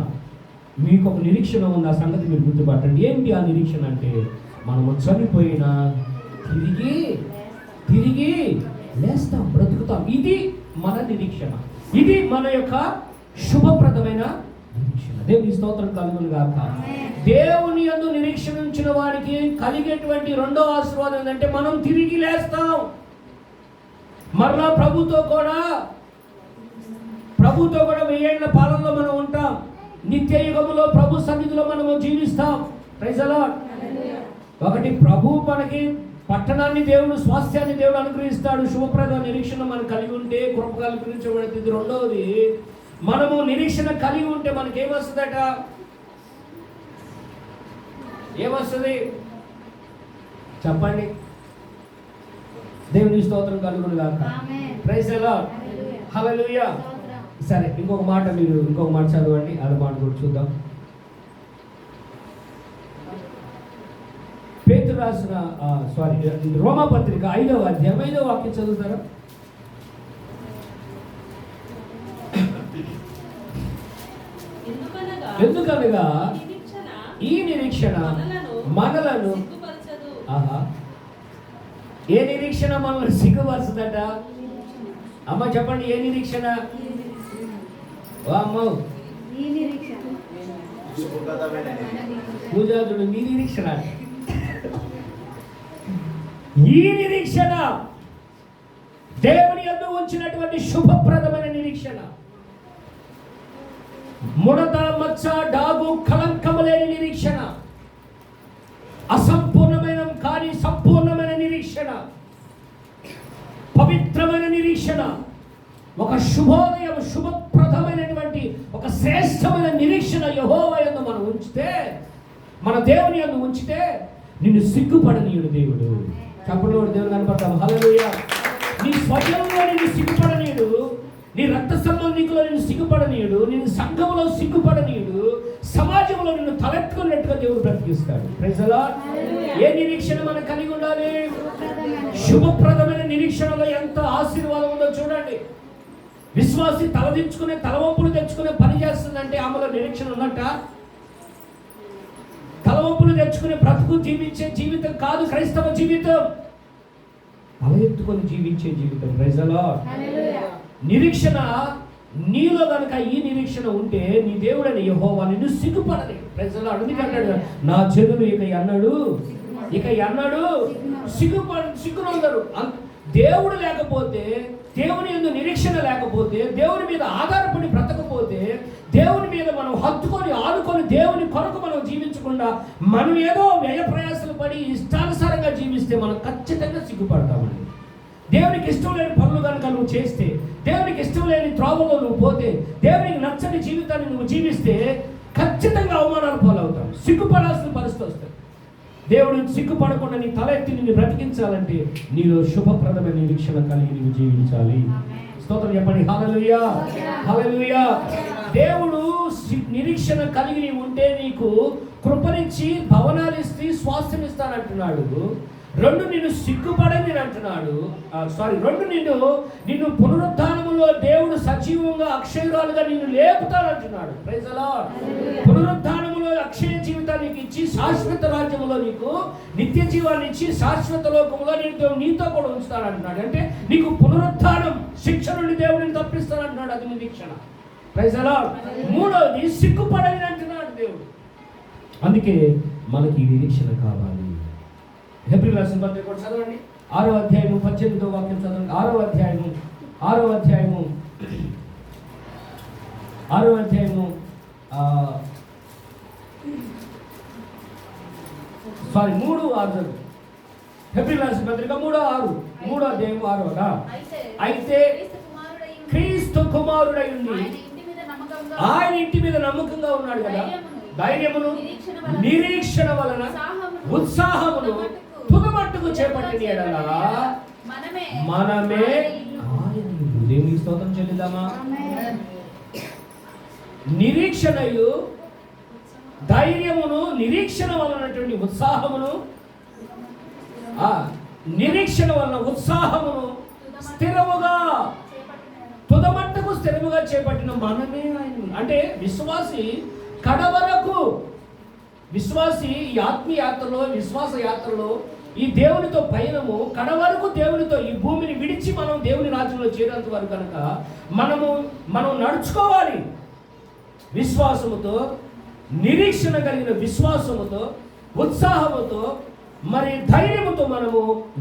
మీకు ఒక నిరీక్షణ ఉంది. ఆ సంగతి మీరు గుర్తుపట్టండి. ఏంటి ఆ నిరీక్షణ అంటే, మనము చనిపోయినా తిరిగి లేస్తాం, బ్రతుకుతాం. ఇది మన నిరీక్షణ. ఇది మన యొక్క శుభప్రదమైన దేవుని స్తోత్రం కలుగును గాక. దేవుని యందు నిరీక్షణ ఉంచిన వారికి కలిగేటువంటి రెండో ఆశీర్వాదం ఏంటంటే మనం తిరిగి లేస్తాం. మరలా ప్రభుతో కూడా 1000 ఏళ్ల పాలనలో మనం ఉంటాం. నిత్య యుగములో ప్రభు సన్నిధిలో మనము జీవిస్తాం. Praise the lord. ఒకటి, ప్రభు మనకి పట్టణాన్ని దేవుడు, స్వాస్థ్యాన్ని దేవుడు అనుగ్రహిస్తాడు. శుభప్రద నిరీక్షణ మనం కలిగి ఉంటే కృప అనుగ్రహించబడుతుంది. రెండవది, మనము నిరీక్షణ కలిగి ఉంటే మనకి ఏమొస్తుందట? ఏమొస్తుంది చెప్పండి. దేవుని స్తోత్రం కలుగును గాక. Praise the lord. హల్లెలూయా. సరే, ఇంకొక మాట చదవండి. అది మాట కూడా చూద్దాం. పేతురు రాసిన రోమా పత్రిక 5వ అధ్యాయం 5వ వాక్యం చదువుతారా? ఎందుకనగా ఈ నిరీక్షణ మనలను ఏ నిరీక్షణ మనల్ని సిగ్గుపరుస్తుందట? అమ్మ చెప్పండి, ఏ నిరీక్షణ? పూజాదుడు నీ నిరీక్షణ. ఈ నిరీక్షణ దేవుని యందు ఉంచినటువంటి శుభప్రదమైన నిరీక్షణ. ముడత, మచ్చ, డాగు, కళంకము లేని నిరీక్షణ. అసంపూర్ణమైన కానీ సంపూర్ణమైన నిరీక్షణ, పవిత్రమైన నిరీక్షణ, ఒక శుభోదయం, శుభప్రదమైనటువంటి ఒక శ్రేష్టమైన నిరీక్షణ యెహోవా యందు మనం ఉంచితే, మన దేవుని యందు ఉంచితే నిన్ను సిగ్గుపడనీయుడు దేవుడు. చప్పట్లో దేవుడు కనపడతాం. హల్లెలూయా. నీ స్వజనంలో నిన్ను సిగ్గుపడనీయుడు, నీ రక్త సంబంధికులో నిన్ను సిగ్గుపడనీయుడు, నిన్ను సంఘంలో సిగ్గుపడనీయుడు, సమాజంలో నిన్ను తలెత్తుకున్నట్టుగా దేవుడు బ్రతికిస్తాడు. Praise the lord. ఏ నిరీక్షణ మనం కలిగి ఉండాలి? శుభప్రదమైన నిరీక్షణలో ఎంత ఆశీర్వాదం ఉందో చూడండి. విశ్వాసి తలదించుకునే, తలవంపులు తెచ్చుకునే పని చేస్తుందంటే ఆమెలో నిరీక్షణ ఉన్నట్ట? తలవంపులు తెచ్చుకునే బ్రతుకు జీవించే జీవితం కాదు క్రైస్తవ జీవితం. తల ఎత్తుకొని జీవించే జీవితం. Praise the Lord. నిరీక్షణ నీలో కనుక ఈ నిరీక్షణ ఉంటే నీ దేవుడైన యెహోవా నిన్ను సిగ్గుపడని. Praise the lord. అందుకంటాడు, నా జనులు ఇక అన్నాడు సిగ్గునందరు. దేవుడు లేకపోతే, దేవుని యందు నిరీక్షణ లేకపోతే, దేవుని మీద ఆధారపడి బ్రతకపోతే, దేవుని మీద మనం హత్తుకొని ఆడుకొని దేవుని కొరకు మనం జీవించకుండా మనం ఏదో వ్యయ ప్రయాసాలు పడి ఇష్టానుసారంగా జీవిస్తే మనం ఖచ్చితంగా సిగ్గుపడతామండి. దేవునికి ఇష్టం లేని పనులు కనుక నువ్వు చేస్తే, దేవునికి ఇష్టం లేని త్రోవలో నువ్వు పోతే, దేవునికి నచ్చని జీవితాన్ని నువ్వు జీవిస్తే ఖచ్చితంగా అవమానాలు పాలవుతావు, సిగ్గుపడాల్సిన పరిస్థితి వస్తుంది. దేవుడు సిగ్గుపడకుండా నీ తల ఎత్తి నిన్ను బ్రతికించాలంటే నీలో శుభప్రదమైన నిరీక్షణ కలిగి నీవు జీవించాలి. స్తోత్రం చెప్పండి. హల్లెలూయా, హల్లెలూయా. దేవుడు నిరీక్షణ కలిగి నీవు ఉంటే నీకు కృపనిచ్చి భవనాలు ఇస్తే స్వాస్థ్యం ఇస్తానంటున్నాడు. 2 నిన్ను సిగ్గుపడని అంటున్నాడు. నిన్ను పునరుద్ధానములో దేవుడు సజీవంగా అక్షయురాలుగా నిన్ను లేపుతానంటున్నాడు. Praise the lord. పునరుద్ధానములో అక్షయ జీవితానికి ఇచ్చి శాశ్వత రాజ్యములో నీకు నిత్య జీవాన్ని ఇచ్చి శాశ్వత లోకములో నీతో కూడా ఉంచుతానంటున్నాడు. అంటే నీకు పునరుద్ధానం, శిక్ష నుండి దేవుడిని తప్పిస్తానంటున్నాడు. అది నిరీక్షణ. Praise the lord. 3వది సిగ్గుపడని అంటున్నాడు దేవుడు. అందుకే మనకి ఈ నిరీక్షణ కావాలి. హెబ్రీయుల రాసిన పత్రిక కూడా చదవండి. 6వ అధ్యాయము 18వ వాక్యం చదవండి. 6వ అధ్యాయము 3 హెబ్రీయుల రాసిన పత్రిక 3 అధ్యాయం 6. అయితే క్రీస్తు కుమారుడై ఉండి ఆయన ఇంటి మీద నమ్మకంగా ఉన్నాడు కదా, ధైర్యమును నిరీక్షణ వలన ఉత్సాహమును తుదమట్టుకు చేపట్టిన యెడల మనమే దేవునికి స్తోత్రం చెల్లిద్దామా? నిరీక్షణయు ధైర్యమును నిరీక్షణ వలనటువంటి ఉత్సాహమును, నిరీక్షణ వలన ఉత్సాహమును స్థిరముగా తుదమట్టుకు స్థిరముగా చేపట్టిన మనమే ఆయన. అంటే విశ్వాసి కడవరకు, విశ్వాసి ఈ ఆత్మీయ యాత్రలో, విశ్వాస యాత్రలో, ఈ దేవునితో పయనము కడవరకు దేవునితో, ఈ భూమిని విడిచి మనం దేవుని రాజ్యంలో చేరేంత వరకు కనుక మనం నడుచుకోవాలి విశ్వాసముతో, నిరీక్షణ కలిగిన విశ్వాసముతో, ఉత్సాహముతో, మరి ధైర్యముతో మనము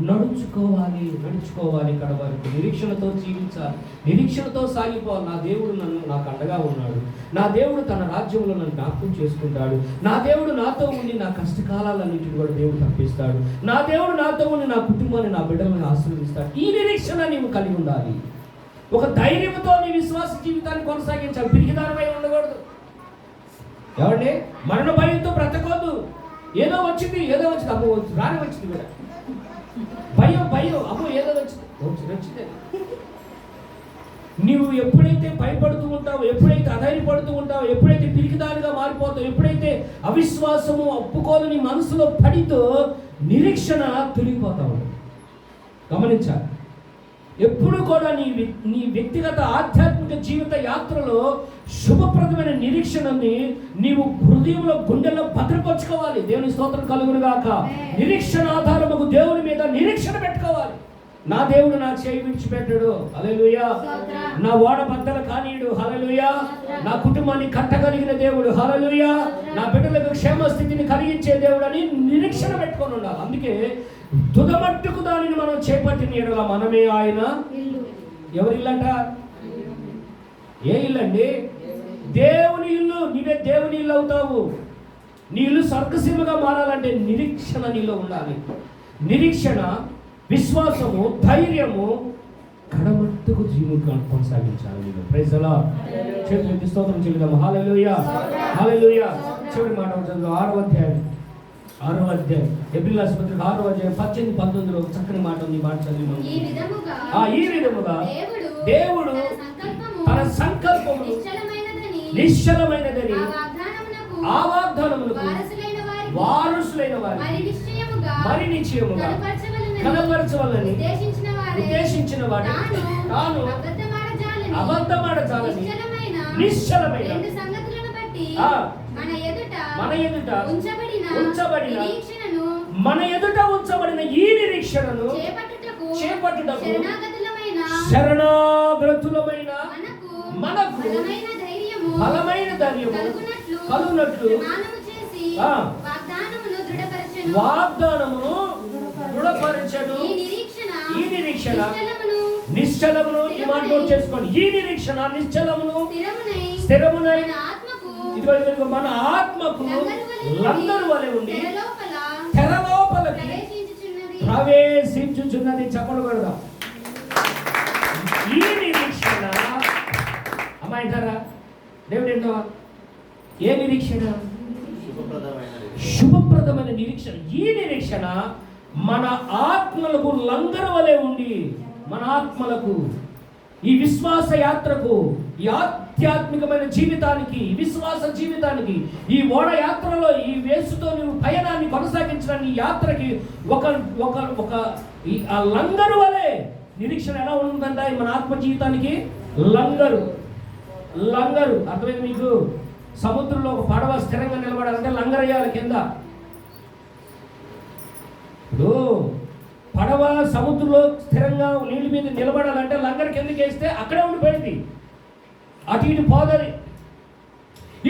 నడుచుకోవాలి కడవరకు. నిరీక్షణతో జీవించాలి, నిరీక్షణతో సాగిపోవాలి. నా దేవుడు నాకు అండగా ఉన్నాడు, నా దేవుడు తన రాజ్యంలో నన్ను జ్ఞాపకం చేసుకుంటాడు, నా దేవుడు నాతో ఉండి నా కష్టకాలన్నింటిని కూడా దేవుడు తప్పిస్తాడు, నా దేవుడు నాతో ఉండి నా కుటుంబాన్ని, నా బిడ్డలను ఆశీర్వదిస్తాడు. ఈ నిరీక్షణ నీవు కలిగి ఉండాలి. ఒక ధైర్యంతో నీ విశ్వాస జీవితాన్ని కొనసాగించాలి. పిరికిదానమై ఉండకూడదు. ఏమండి, మరణ భయంతో బ్రతకొద్దు. ఏదో వచ్చింది అమ్మో రాని వచ్చింది కూడా భయం అమ్మో ఏదో వచ్చింది. నీవు ఎప్పుడైతే భయపడుతూ ఉంటావో, ఎప్పుడైతే అధైర్యపడుతూ ఉంటావో, ఎప్పుడైతే పిరికిదానిగా మారిపోతావు, ఎప్పుడైతే అవిశ్వాసము ఒప్పుకోలు నీ మనసులో పడితో నిరీక్షణ తొలగిపోతా ఉంటుంది. గమనించాలి. ఎప్పుడు కూడా నీ వ్యక్తిగత ఆధ్యాత్మిక జీవిత యాత్రలో శుభప్రదమైన నిరీక్షణని నీవు హృదయంలో, గుండెల్లో భద్రపరచుకోవాలి. దేవుని స్తోత్రం కలుగును గాక. నిరీక్షణ ఆధారముకు దేవుని మీద నిరీక్షణ పెట్టుకోవాలి. నా దేవుడు నా చేయి విడిచిపెట్టడు, హల్లెలూయా. నా ఓడ బద్దలు కానీయుడు, హల్లెలూయా. నా కుటుంబాన్ని కట్టగలిగిన దేవుడు, హల్లెలూయా. నా బిడ్డలకు క్షేమ స్థితిని కలిగించే దేవుడు అని నిరీక్షణ పెట్టుకొని ఉండాలి. అందుకే తుదమట్టుకు దానిని మనం చేపట్టిన ఎడల మనమే ఆయన ఎవరి ఇల్లంట? ఏ ఇల్లు అండి? దేవుని ఇల్లు. నీవే దేవుని ఇల్లు అవుతావు. నీ ఇల్లు స్వర్గసీమగా మారాలంటే నిరీక్షణ నీలో ఉండాలి. నిరీక్షణ, విశ్వాసము, ధైర్యము కడమట్టుకు జీవితం కొనసాగించాలి. Praise the Lord. చేతులెత్తి స్తోత్రం చెల్లిద్దాం. హల్లెలూయా, హల్లెలూయా. చివరి మాట చదువు. 6వ అధ్యాయం ఎబ్రిల్ ఆసుపత్రికి 6వ అధ్యాయం 18, 19 చక్కని మాట ఉంది. మాట చదివి. ఈ విధముగా దేవుడు తన సంకల్పము నిశ్చలమైనదని ఆ వాగ్దానములకు వారసులైన వారి మరి నిశ్చయముగా కనపరచవలని ఉద్దేశించిన వాడు తాను అబద్ధమాడజాలని నిశ్చలమైన మన ఎదుట ఉంచబడిన ఈ నిరీక్షణను చేపట్టుటకు శరణాగతులమైన మనకు బలమైన ధైర్యము కలుగునట్లు వాగ్దానమును దృఢపరచను. ఈ నిరీక్షణ నిశ్చలమును. ఈ మాట నోట్ చేసుకోండి. ఈ నిరీక్షణ నిశ్చలమును, స్థిరమునై ఇదిగో మన ఆత్మకు లంగరు వలె ఉండి తెర లోపలికి ప్రవేశించుచున్నది. చెప్పకూడదు. ఈ నిరీక్షణ అమ్మాయి అంటారా? దేవుడు ఏంటో? ఏ నిరీక్షణ? శుభప్రదమైన నిరీక్షణ. ఈ నిరీక్షణ మన ఆత్మలకు లంగరు వలె ఉండి, మన ఆత్మలకు, ఈ విశ్వాస యాత్రకు, ఈ ఆధ్యాత్మికమైన జీవితానికి, విశ్వాస జీవితానికి, ఈ ఓడ యాత్రలో ఈ వేసుతో నువ్వు పయనాన్ని కొనసాగించడానికి, ఈ యాత్రకి ఒక ఆ లంగరు వలె నిరీక్షణ ఎలా ఉంటుందంట? మన ఆత్మ జీవితానికి లంగరు. అర్థమైంది మీకు? సముద్రంలో ఒక పడవ స్థిరంగా నిలబడాలంటే లంగరయ్యాలి కింద. ఇప్పుడు పడవ సముద్రంలో స్థిరంగా నీళ్ళ మీద నిలబడాలంటే లంగర్ కిందకి వేస్తే అక్కడే ఉండిపోయింది, అటు ఇటు పోదని.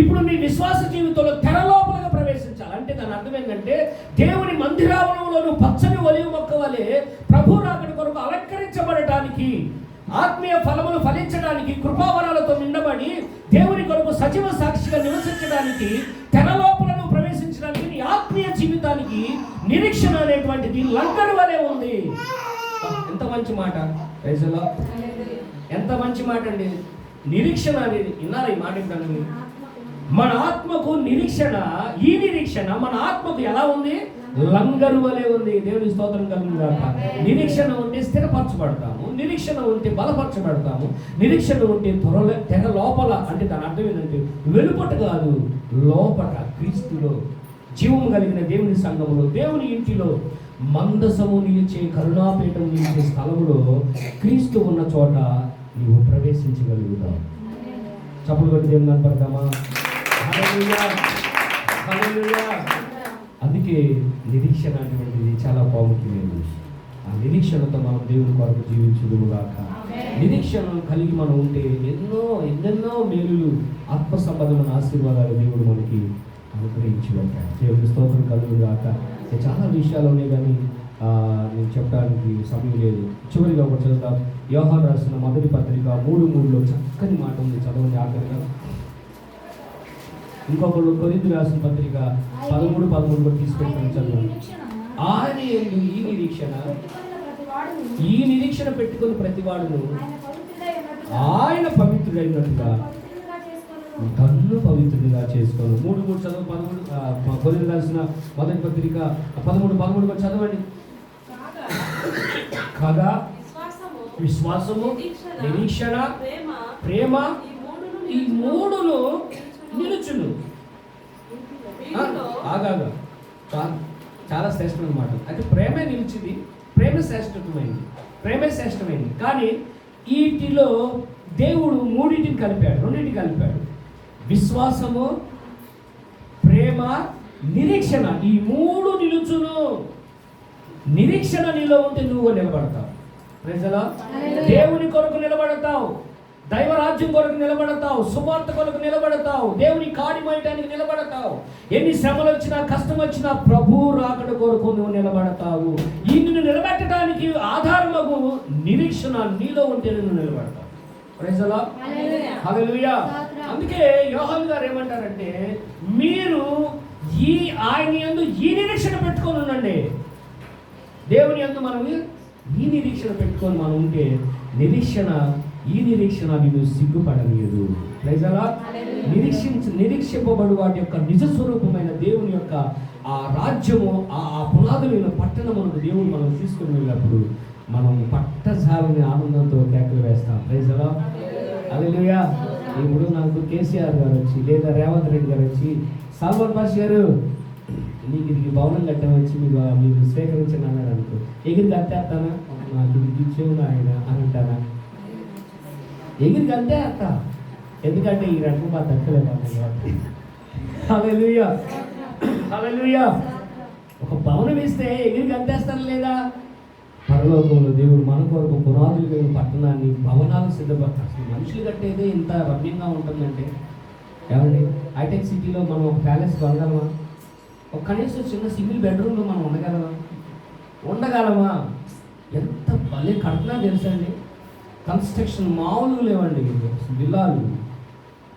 ఇప్పుడు నీ విశ్వాస జీవితంలో తెర లోపలగా ప్రవేశించాలి. అంటే దాని అర్థం ఏంటంటే, దేవుని మందిరావరణంలో నువ్వు పచ్చని ఒలివ మొక్క వలె ప్రభు రాకడ కొరకు అలంకరించబడటానికి, ఆత్మీయ ఫలములు ఫలించడానికి, కృపావరాలతో నిండబడి దేవుని కొరకు సజీవ సాక్షిగా నివసించడానికి, తెర లోపల నువ్వు ప్రవేశించడానికి, నీ ఆత్మీయ జీవితానికి నిరీక్షణ అనేటువంటిది లంగరు వలె ఉంది. ఎంత మంచి మాట! Praise the Lord. ఎంత మంచి మాట అండి నిరీక్షణ అనేది. విన్నారా ఈ మాట? ఏంటండి మన ఆత్మకు నిరీక్షణ, ఈ నిరీక్షణ మన ఆత్మకు ఎలా ఉంది? లంగరు వలె ఉంది. దేవుని స్తోత్రం కలుగును గాక. నిరీక్షణ ఉంటే స్థిరపరచబడతాము, నిరీక్షణ ఉంటే బలపరచబడతాము, నిరీక్షణ ఉంటే తెర లోపల. అంటే దాని అర్థం ఏంటంటే వెలుపట కాదు, లోపట క్రీస్తులో జీవము కలిగిన దేవుని సంఘములో, దేవుని ఇంటిలో, మందసము నిలిచే, కరుణాపీఠం నిలిచే స్థలములో క్రీస్తు ఉన్న చోట నీవు ప్రవేశించగలుగుతావు. చప్పులు కొట్టి దేవుని కనపడతామా? హల్లెలూయా, హల్లెలూయా. అందుకే నిరీక్షణ అనేటువంటిది చాలా ప్రాముఖ్యమైనది. ఆ నిరీక్షణతో మనం దేవుని కొరకు జీవించుదుముగాక. నిరీక్షణ కలిగి మనం ఉంటే ఎన్నెన్నో మేలులు, ఆత్మ సంబంధమైన ఆశీర్వాదాలు దేవుడు మనకి అనుగ్రహించి పెట్టాడు. దేవుని స్తోత్రం కలుగు గాక. చాలా విషయాలు ఉన్నాయి కానీ నేను చెప్పడానికి సమయం లేదు. చివరిగా ఒక చదువుతాం. యోహాను రాసిన మొదటి పత్రిక 3:3 చక్కని మాట ఉంది, చదవండి ఆఖరిగా. ఇంకొకళ్ళు కొరింథీయులకు రాసిన పత్రిక 13:13 కూడా తీసుకెళ్తాను, చదవండి. ఆయన యందు ఈ నిరీక్షణ పెట్టుకుని ప్రతివాడును ఆయన పవిత్రుడైనట్టుగా తన్ను పవిత్రుడిగా చేసుకోను. 3:3 చదువు. 13 కొరింథీయులకు రాసిన మొదటి పత్రిక 13:13 చదవండి. కాగా విశ్వాసము, నిరీక్షణ, ప్రేమ ఈ మూడును నిలుచును. ఆగాగా చాలా శ్రేష్టమైన మాట. అయితే ప్రేమే నిలిచింది, ప్రేమ శ్రేష్టమైంది. కానీ వీటిలో దేవుడు మూడింటిని కలిపాడు, రెండింటిని కలిపాడు. విశ్వాసము, ప్రేమ, నిరీక్షణ ఈ మూడు నిలుచును. నిరీక్షణ నీలో ఉంటే నువ్వు నిలబడతావు. ప్రజల దేవుని కొరకు నిలబడతావు, దైవరాజ్యం కొరకు నిలబడతావు, సువార్త కొరకు నిలబడతావు, దేవుని కాడి మోయటానికి నిలబడతావు. ఎన్ని శ్రమలు వచ్చినా, కష్టం వచ్చినా ప్రభు రాకడ కొరకు నువ్వు నిలబడతావు. ఈ నిన్ను నిలబెట్టడానికి ఆధారమగు నిరీక్షణ నీలో ఉంటే నువ్వు నిలబడతావు. ప్రజల హల్లెలూయా. అందుకే యోహాను గారు ఏమంటారంటే, మీరు ఆయన యందు ఈ నిరీక్షణ పెట్టుకొని ఉండండి. దేవుని యందు మనం ఈ నిరీక్షణ పెట్టుకొని మనం ఉంటే ఈ నిరీక్షణ నిన్ను సిగ్గుపడనీయదు. ప్రజలా నిరీక్షింపబడు వాటి యొక్క నిజ స్వరూపమైన దేవుని యొక్క ఆ రాజ్యము, ఆ పునాదులైన పట్టణములకు దేవుడు మనం తీసుకుని వెళ్ళినప్పుడు మనం పట్టజాలని ఆనందంతో కేకలు వేస్తాం. ప్రజలా హల్లెలూయా. ఇప్పుడు నాకు కేసీఆర్ గారు వచ్చి లేదా రేవంత్ రెడ్డి గారు వచ్చి, సాల్మన్ పాష్ గారు నీకు ఇది భవనం కట్టం వచ్చి మీకు స్వీకరించండి అన్నాడు అనుకో, ఎగిరి కట్టేస్తానా, నాకు ఇది ఇచ్చేవు ఆయన అని అంటానా? ఎగిరి కట్టేస్తా. ఎందుకంటే ఈ రకం మా దక్కలేదు. హల్లెలూయా, హల్లెలూయా. ఒక భవనం ఇస్తే ఎగిరి కట్టేస్తాను లేదా? పరలోకంలో దేవుడు మన కొరకు పునాదులు లేని పట్టణాన్ని, భవనాలు సిద్ధపడతారు. అసలు మనుషులు కట్టేదే ఇంత రమ్యంగా ఉంటుందంటే, ఏమండి హైటెక్ సిటీలో మనం ఒక ప్యాలెస్ కొనగలమా? ఒక కనీసం చిన్న సింగిల్ బెడ్రూమ్లో మనం ఉండగలమా? ఎంత భలే కడుతున్నా తెలుసా అండి. కన్స్ట్రక్షన్ మామూలు లేవండి, విల్లాలు.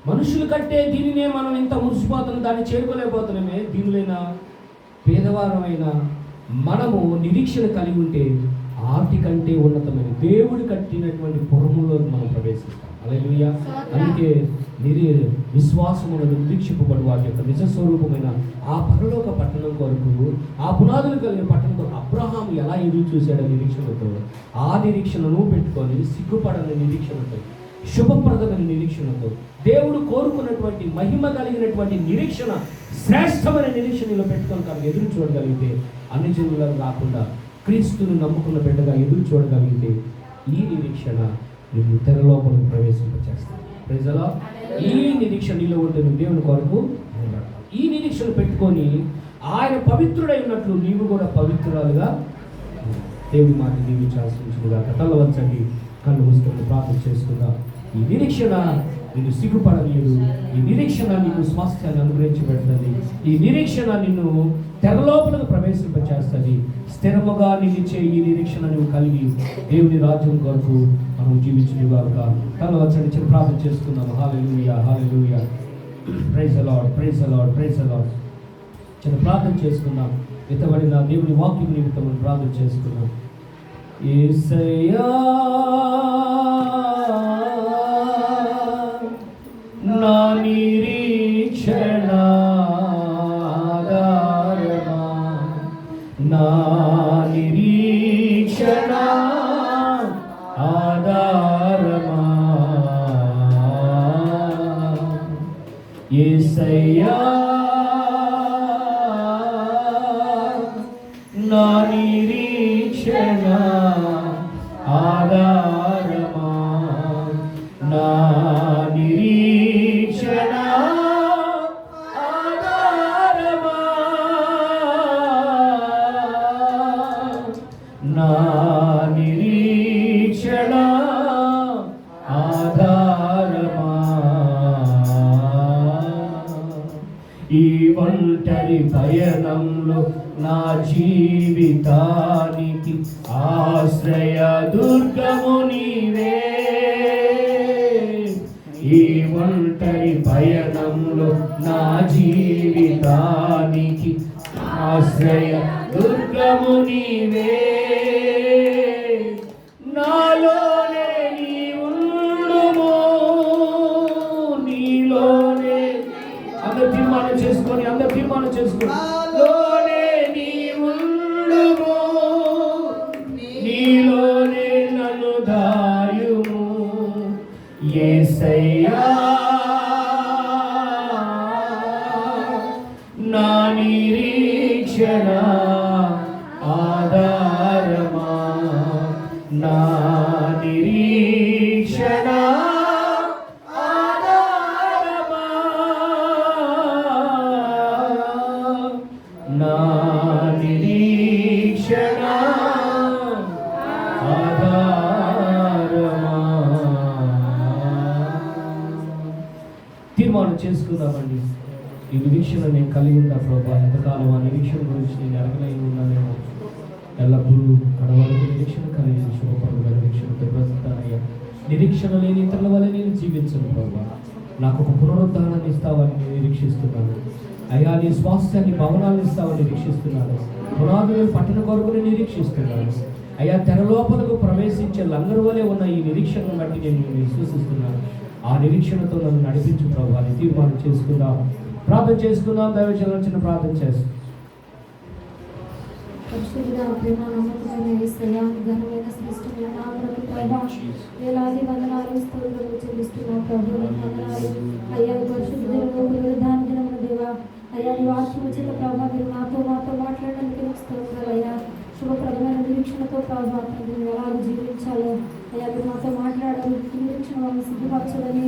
మనుషులు కట్టే దీనినే మనం ఇంత మురిసిపోతున్నాం, దాన్ని చేరుకోలేకపోతున్నామే. దీనిలైనా పేదవారమైన మనము నిరీక్షణ కలిగి ఉంటే ఆర్టికంటే ఉన్నతమైన దేవుడు కట్టినటువంటి పురములో మనం ప్రవేశిస్తాం. హల్లెలూయా. అందుకే విశ్వాసమును నిరీక్షింపబడు వాటి యొక్క నిజ స్వరూపమైన ఆ పరలోక పట్టణం కొరకు, ఆ పునాదులు కలిగిన పట్టణం కొరకు అబ్రహాము ఎలా ఎదురు చూశాడో నిరీక్షణతో, ఆ నిరీక్షణను పెట్టుకొని సిగ్గుపడని నిరీక్షణతో, శుభప్రదమైన నిరీక్షణతో, దేవుడు కోరుకున్నటువంటి మహిమ కలిగినటువంటి నిరీక్షణ, శ్రేష్టమైన నిరీక్షణలో పెట్టుకొని తనకు ఎదురు చూడగలిగితే, అన్ని జనులకు కాకుండా క్రీస్తుని నమ్ముకున్న బిడ్డగా ఎదురు చూడగలిగితే ఈ నిరీక్షణ నిన్ను తెరలోపలకు ప్రవేశింపచేస్తాను. ప్రజల ఈ నిరీక్షణ నీలో ఉంటే నువ్వు దేవుని కొరకు నిలబడతావు. ఈ నిరీక్షణ పెట్టుకొని ఆయన పవిత్రుడై ఉన్నట్లు నీవు కూడా పవిత్రురాలుగా దేవుని మాట దీవించాల్సిందిగా కథలు వచ్చండి. కళ్ళు మూసుకొని ప్రార్థన చేసుకుందాం. ఈ నిరీక్షణ నిన్ను సిగ్గుపడలేదు. ఈ నిరీక్షణ నిన్ను స్వాస్థ్యాన్ని అనుగ్రహించి పెడుతుంది. ఈ నిరీక్షణ నిన్ను తెరలోపలకు ప్రవేశింపచేస్తుంది. స్థిరముగా నిలిచే ఈ నిరీక్షణ నువ్వు కలిగి దేవుని రాజ్యం కొరకు మనం జీవించుగాక. కళ్ళు వచ్చండి, చిన్న ప్రార్థన చేసుకుందాం. హల్లెలూయా, హల్లెలూయా. Praise the lord, praise the lord, praise the lord. చిన్న ప్రార్థన చేసుకుందాం. విత్తబడిన దేవుని వాక్యం నిమిత్తం ప్రార్థన చేసుకుందాం. యేసయ్యా నా నిరీక్షణ ఆధారమా, నా నిరీక్షణ ఆధారమా, యేసయ్యా నా నిరీక్షణ ఆధారమా, నా నిరీక్షణ ఆధారమా, నా నిరీక్షణ ఆధారమా. ఒంటరి పయనంలో నా జీవితానికి ఆశ్రయ దుర్గము నీవే. ఈ ఒంటరి పయనంలో నా జీవితానికి ఆశ్రయ దుర్గము నీవే. నాలోనే నీ ఉండుము, నీలోనే. అందరు తీర్మానం చేసుకొని నాలోనే నీ ఉండుము, నీలోనే నన్ను దాయుము యేసయ్యా. నా నిరీక్షణ ఆధారమా, నా నిరీక్షణ ఆధారమా, నా నిరీక్షణ ఆధారమా. తీర్మానం చేసుకుందామండి. ఈ నిరీక్షణ నేను కలిగి ఉన్నా ప్రభా. ఎంతకాలం ఆ నిరీక్షణ గురించి నేను ఎరగలేని ఉన్నానేమో. ఎల్లప్పుడూ కడవరకు నిరీక్షణ కలిగి శుభపరుగా నిరీక్షణతో బ్రతుకుతానయ్యా. నిరీక్షణ లేని ఇతరుల వల్ల నేను జీవించను ప్రభా. నాకు ఒక పునరుద్ధానాన్ని ఇస్తావని నేను నిరీక్షిస్తున్నాను అయ్యా. నీ స్వాస్థ్యాన్ని భవనాన్ని ఇస్తావని నిరీక్షిస్తున్నాను. పునాదులు పట్టణ కొరకు నేను నిరీక్షిస్తున్నాను అయ్యా. తెర లోపలకు ప్రవేశించే లంగరు వలె ఉన్న ఈ నిరీక్షణను బట్టి నేను విశ్వసిస్తున్నాను. ఆ నిరీక్షణతో నన్ను నడిపించు ప్రభా. తీర్మానం చేసుకుందాం, ప్రార్థన చేసుకుందాం. దైవజనులు చిన్న ప్రార్థన చేస్తాం. వేలాది వందనాలు స్తోత్రములు చెల్లిస్తున్నాం ప్రభు. వందనాలు అయ్యా. పరిశుద్ధ దినమున దేవా అయ్యా, నీ వాక్యము చేత ప్రభా మీరు మాతో మాట్లాడడానికి స్తోత్రాలు అయ్యా. శుభప్రదమైన నిరీక్షణతో ప్రభా తండ్రి ఎలాగ జీవించాలో అయ్యా మీరు మాతో మాట్లాడాలి. నిరీక్షణ వాళ్ళని సిద్ధపరచాలని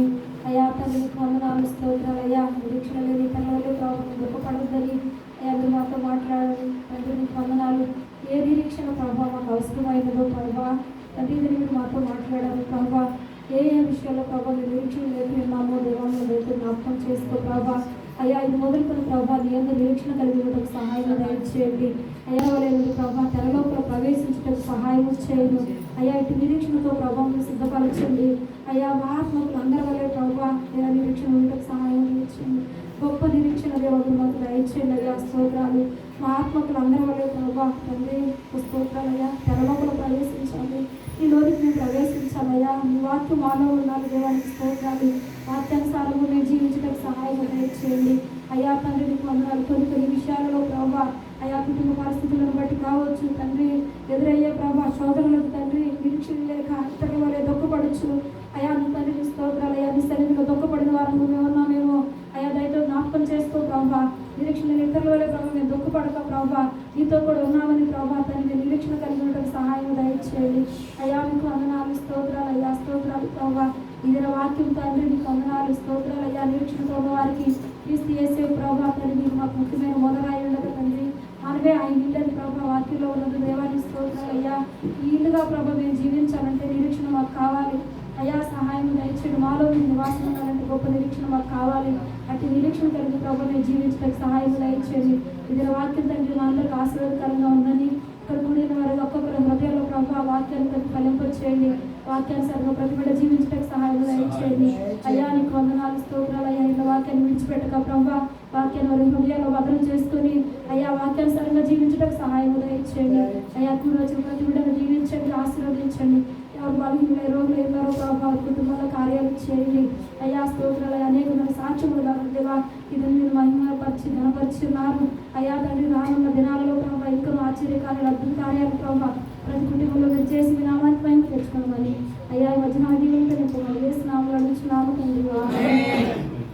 అయ్యా తండ్రి వందనాలు స్తోత్రాలు అయ్యా. నిరీక్షణ లేని తనలో ప్రభావం గొప్పపడద్దని అయ్యా మీరు మాతో మాట్లాడాలి తండ్రి. నీకు వందనాలు. ఏ నిరీక్షణ ప్రభావ మాకు అవసరమైనదో ప్రభా తండ్రి మీరు మాతో మాట్లాడాలి ప్రభా. ఏ విషయాల్లో ప్రభావ మీరు నిరీక్షణ లేకున్నామో దేవాన్ని రైతు జ్ఞాపకం చేసుకో ప్రభా. అయ్యా ఇది మొదలుకొని ప్రభా నీ అందరూ నిరీక్షణ కలిగి ఉండటకు సహాయం దయచేయండి అయ్యా. వాళ్ళేంటి ప్రభా తెరలోపల ప్రవేశించటకు సహాయం చేయండి అయ్యా. ఇటు నిరీక్షణతో ప్రభావం సిద్ధపరచండి అయ్యా. మహాత్మకులు అందరి వల్లే ప్రభా ఎలా నిరీక్షణ ఉండటకు సహాయం చేయండి. గొప్ప నిరీక్షణ దేవుడు మాకు దయచేయండి అయ్యా. స్తోత్రాలు. మా ఆత్మకులు అందరి వల్లే ప్రభా తండ్రి స్తోత్రాలు అయ్యా. తెరలోపల ప్రవేశించాలి, ఈ లోనికి మేము ప్రవేశించాలయ్యా. మీ వాక్యం మాలో ఉండాలి దేవానికి స్తోత్రాలు. వాక్యానుసారము మేము జీవించడానికి సహాయం దయచేయండి అయ్యా. తండ్రి నీకు వందనాలు. కొన్ని విషయాలలో ప్రభా అయ్యా కుటుంబ పరిస్థితులను బట్టి కావచ్చు తండ్రి ఎదురయ్యే ప్రభా శోధనలకు తండ్రి నిరీక్షణ లేక ఇతరుల వల్లే దుఃఖపడచ్చు అయ్యా. నువ్వు తండ్రి స్తోత్రాలు అయ్యా. నీ సన్నిధిలో దుఃఖపడిన వారు మేము ఉన్నామేమో అయ్యా. దయతో జ్ఞాపకం చేసుకో ప్రభా. నిరీక్షణ ఇతరుల వల్లే ప్రభావ మేము దుఃఖపడక ప్రభా నీతో కూడా ఉన్నామని ప్రభా తండ్రి నిరీక్షణ కలిగి ఉండడానికి సహాయం దయచేయండి అయ్యా. నీకు వందనాలు స్తోత్రాలు అయ్యా. స్తోత్రాలు ప్రభా. ఇదిన వాక్యం తండ్రి నీకు వందనాలు స్తోత్రాలు అయ్యా. నిరీక్షణతో ఉన్న వారికి క్రీస్తు యేసే ప్రభా తండ్రి మీకు మాకు ముఖ్యమైన మొదలై ఉండదు తండ్రి. మనమే ఆయన ఇల్లని ప్రభా వాక్యంలో ఉన్నది దేవానికి స్తోత్రాలు అయ్యా. ఈ ఇల్లుగా ప్రభా మేము జీవించాలంటే నిరీక్షణ మాకు కావాలి అయ్యా. సహాయం దయచేయండి. మాలో మీరు నివాసం ఉండాలంటే గొప్ప నిరీక్షణ మాకు కావాలి. అటు నిరీక్షణ కలిగి ప్రభా మేము జీవించడానికి సహాయం దయచేయండి. ఇదిన వాక్యం తండ్రి మా అందరికి ఆశీర్వాదకరంగా ఉందని ఇక్కడ కూడిన వారు ఒక్కొక్కరి హృదయంలో ప్రభా వాక్యాన్ని కలిపి ఫలింపచేయండి. వాక్యానుసారంగా ప్రతిబిడ్డ జీవించడానికి సహాయం దయచేయండి అయ్యా. నీకు వందనాలు స్తోత్రాలు అయ్యా. ఇలా వాక్యాన్ని విడిచిపెట్టక ప్రభా వాక్యాన్ని వారి హృదయాల్లో భద్రం చేసుకొని అయ్యా వాక్యానుసారంగా జీవించడానికి సహాయం దయచేయండి అయ్యా. కూడి వచ్చిన ప్రతిబిడ్డను జీవించండి, ఆశీర్వదించండి. ఎవరు బలహీన రోగులు ఉన్నారో ప్రభావ కుటుంబాల కార్యాలు చేయండి అయ్యా. స్తోత్రాలు అనేక మంది సాక్ష్యములు దేవా ఇది మీరు మహిమపరిచి ధనపరిచున్నారు అయ్యా. తండ్రి రానున్న దినాలలో ప్రభావ ఇంకా ఆశ్చర్యకార్యాలు అద్భుత కార్యాలు ప్రభావ ప్రతి కుటుంబంలో మీరు చేసి మీ నామాన్ని పైన తెచ్చుకోమని అయ్యా. ఈ మధ్యన అధికంగా నేను వేస్తున్నాము అడుగుతున్నాము తండ్రి.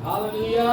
హల్లెలూయా.